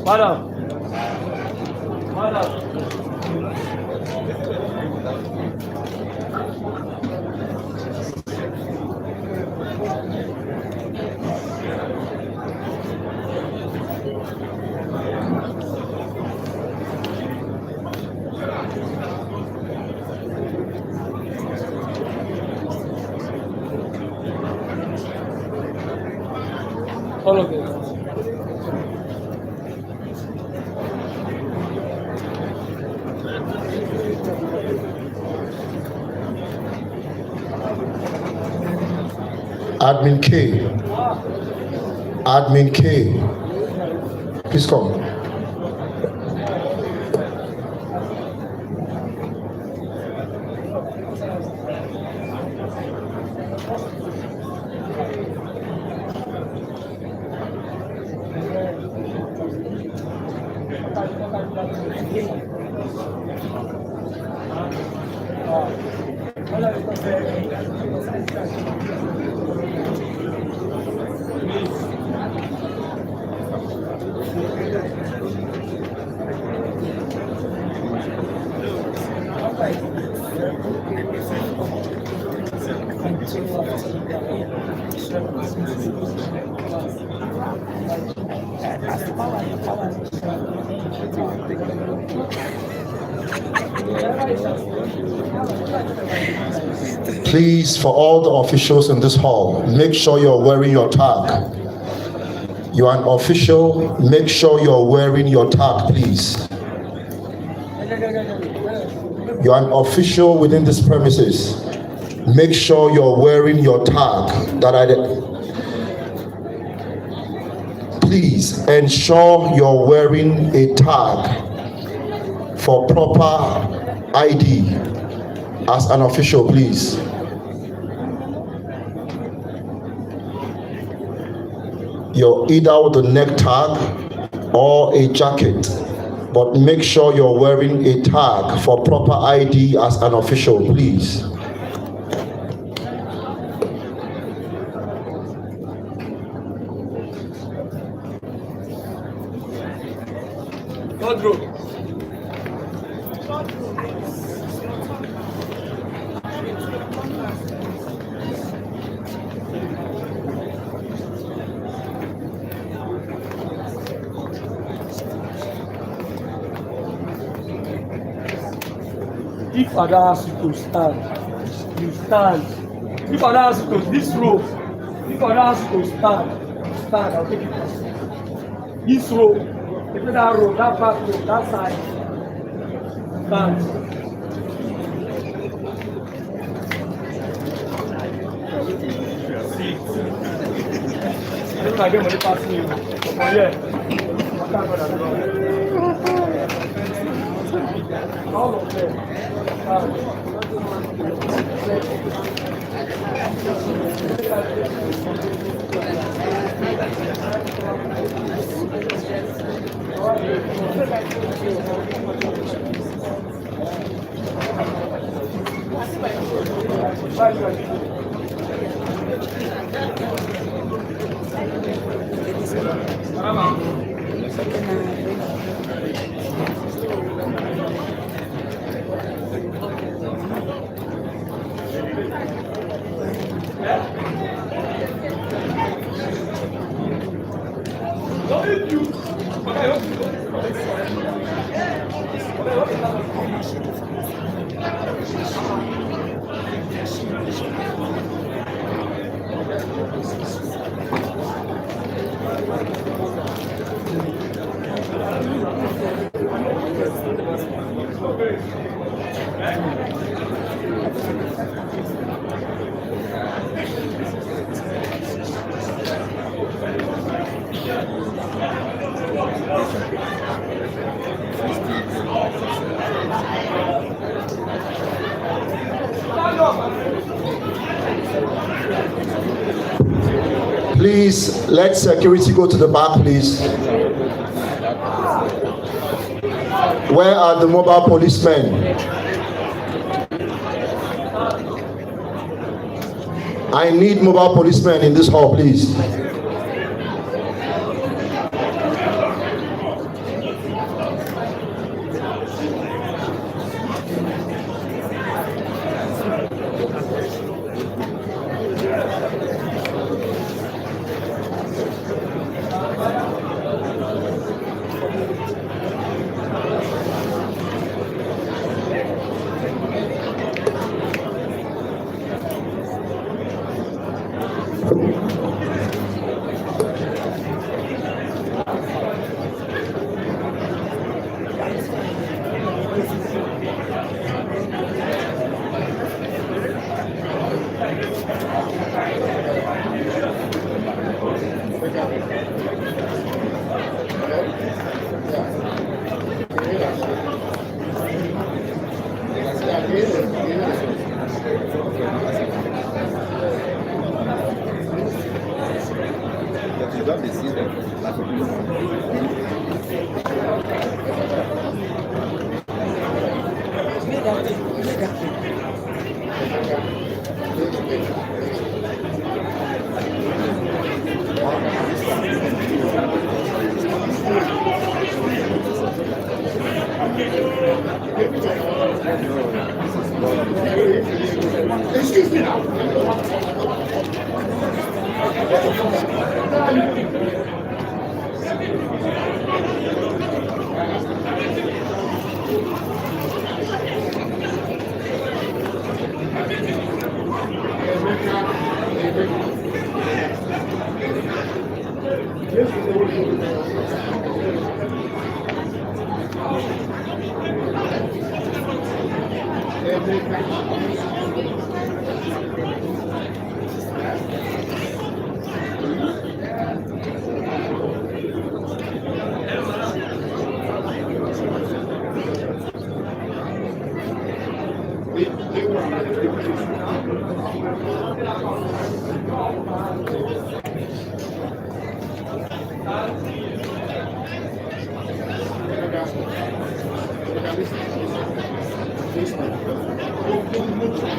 Madam. All of it. Admin K. Admin K. Please come. Please, for all the officials in this hall, make sure you're wearing your tag. You are an official, make sure you're wearing your tag, please. You are an official within this premises. Make sure you're wearing your tag. Please ensure you're wearing a tag for proper ID as an official, please. You're either with a neck tag or a jacket, but make sure you're wearing a tag for proper ID as an official, please. If Ada asks you to stand, you stand. If Ada asks you to this row, if Ada asks you to stand, stand. I'll take it. This row, take that row, that back row, that side. Stand. I don't get money passing you. Oh yeah. All of them. Please let security go to the back, please. Where are the mobile policemen? I need mobile policemen in this hall, please. Excuse me now.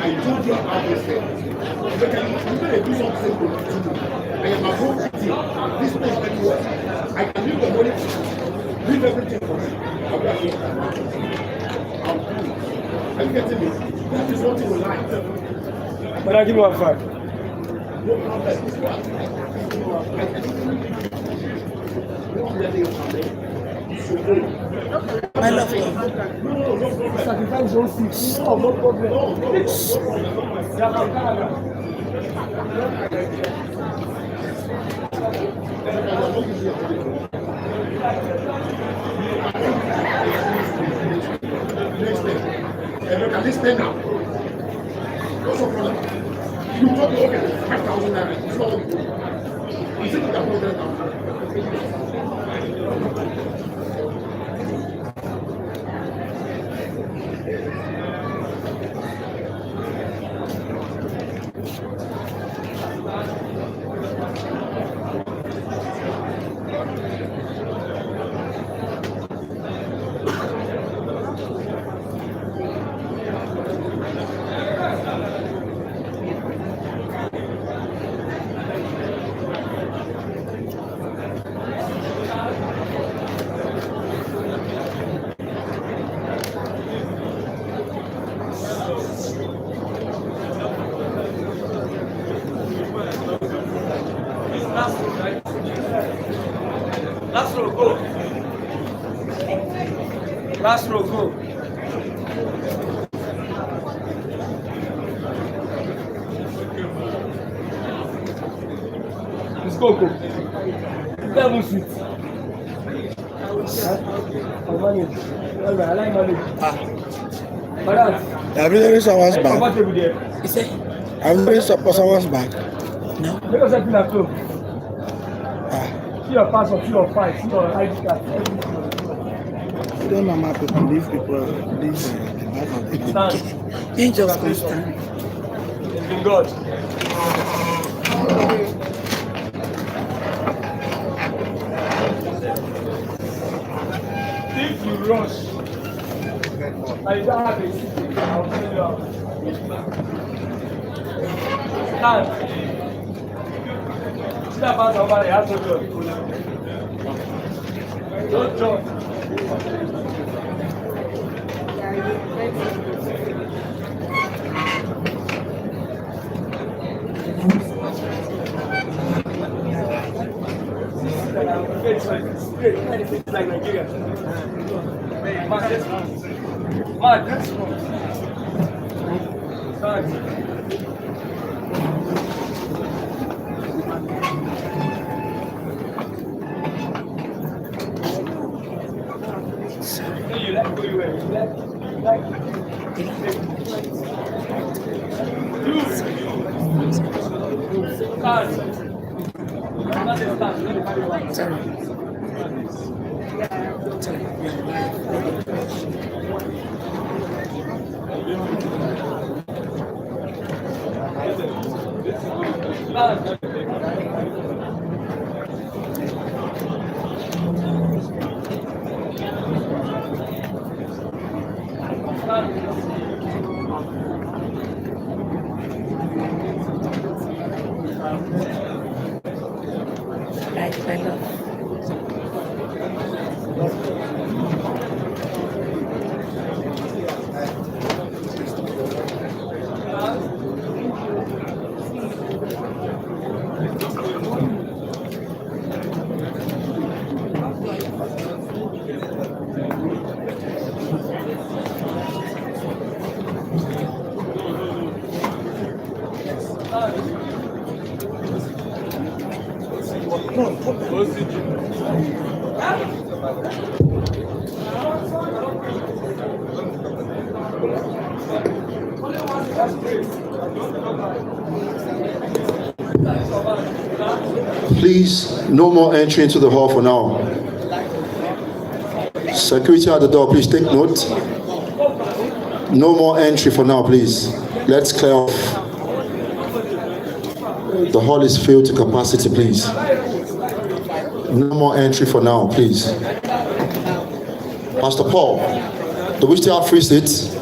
I told you about this thing. You better do something good. I am a whole city. This place that you want. I can leave the money, leave everything for you. I'll be here. Are you getting me? That is what you will like. But I give you a five. No problem. So, My love. Sacrifice your seat. Oh, no problem. Look at this thing now. What's your problem? You told me, okay, 5,000 naira. So, is it that Last row, go. Last row, go. Let's go. 7 seats. I'll manage. I like manage. Madam. Have you noticed someone's back? Comfortable there. You say? Have you noticed someone's back? No. Make us happy at home. See your passport, see your file, see your ID card, everything. You don't know my people, these people, these Stand. Angels can stand. In God. If you rush, I don't have a seat, I'll tell you out. Stand. See that pass over there, have to go. Don't jump. It's like Nigeria. Mark, that's wrong. You like who you wear. You like. My love. OCG. Please, no more entry into the hall for now. Security at the door, please take note. No more entry for now, please. Let's clear off. The hall is filled to capacity, please. No more entry for now, please. Pastor Paul, do we still have free seats?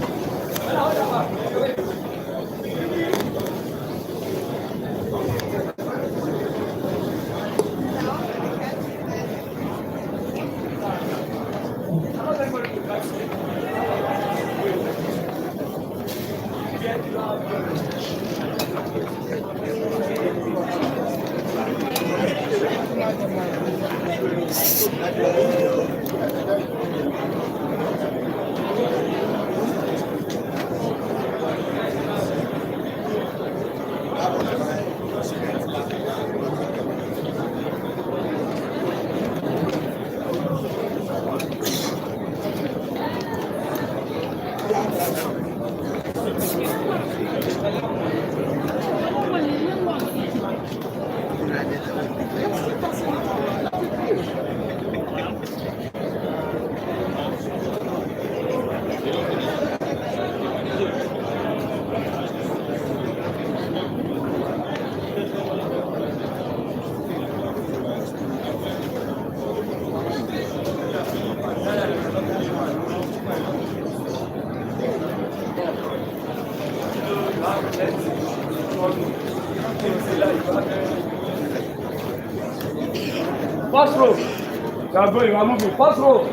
First row. You are going, you are moving. First row.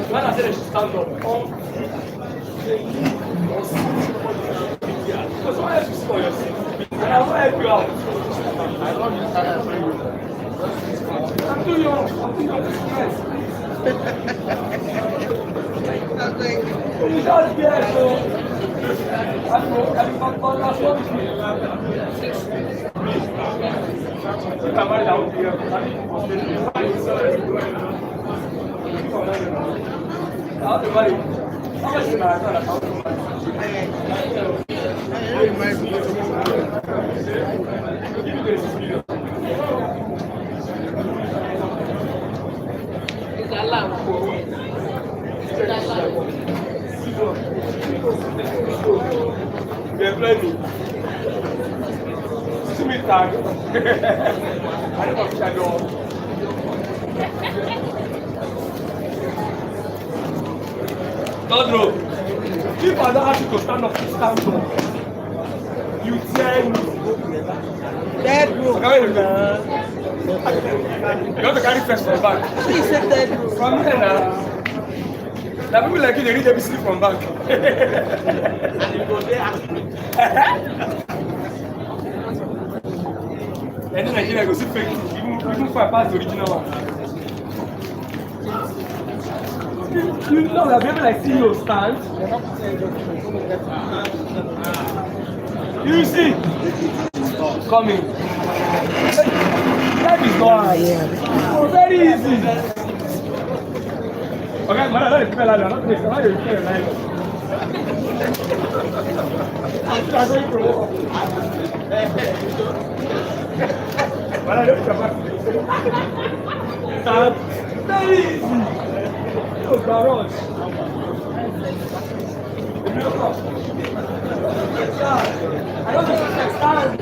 When I said stand up, because why have you score yourself? And I will help you out. I love you, I'm too young. I'm too young. You just get so. They play me. See me tag. I don't know if I know. Third row. If I don't ask you to stand up, stand up. You tell me. Third row. You want to carry first from back. He said third row. From here now. Now people like you, they read ABC from back. And you go there. And then Nigeria goes to fake even for past the original one. You know that people like CEO stand. You see, coming. That is not oh, very easy. Okay, but I don't feel like that. I'm not going to feel like I'm trying to grow. But I don't feel like that. Very easy. Oh, garage. I don't stand.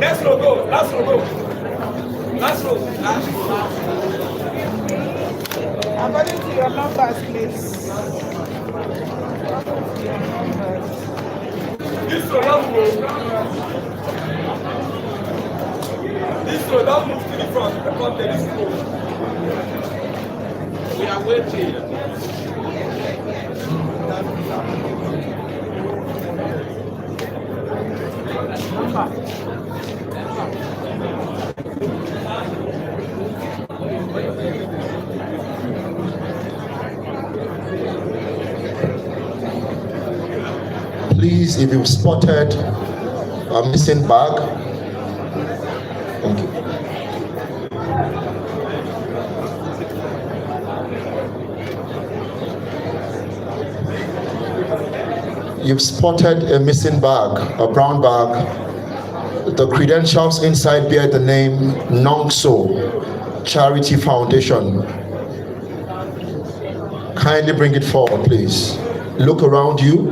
Last row, go. Last row, go. Last row. According to your numbers, please. This row, don't move. This row, don't move to the front. The front, this row. We are waiting. Please, if you've spotted a missing bag, thank you. You've spotted a missing bag, a brown bag. The credentials inside bear the name Nongso Charity Foundation. Kindly bring it forward, please. Look around you.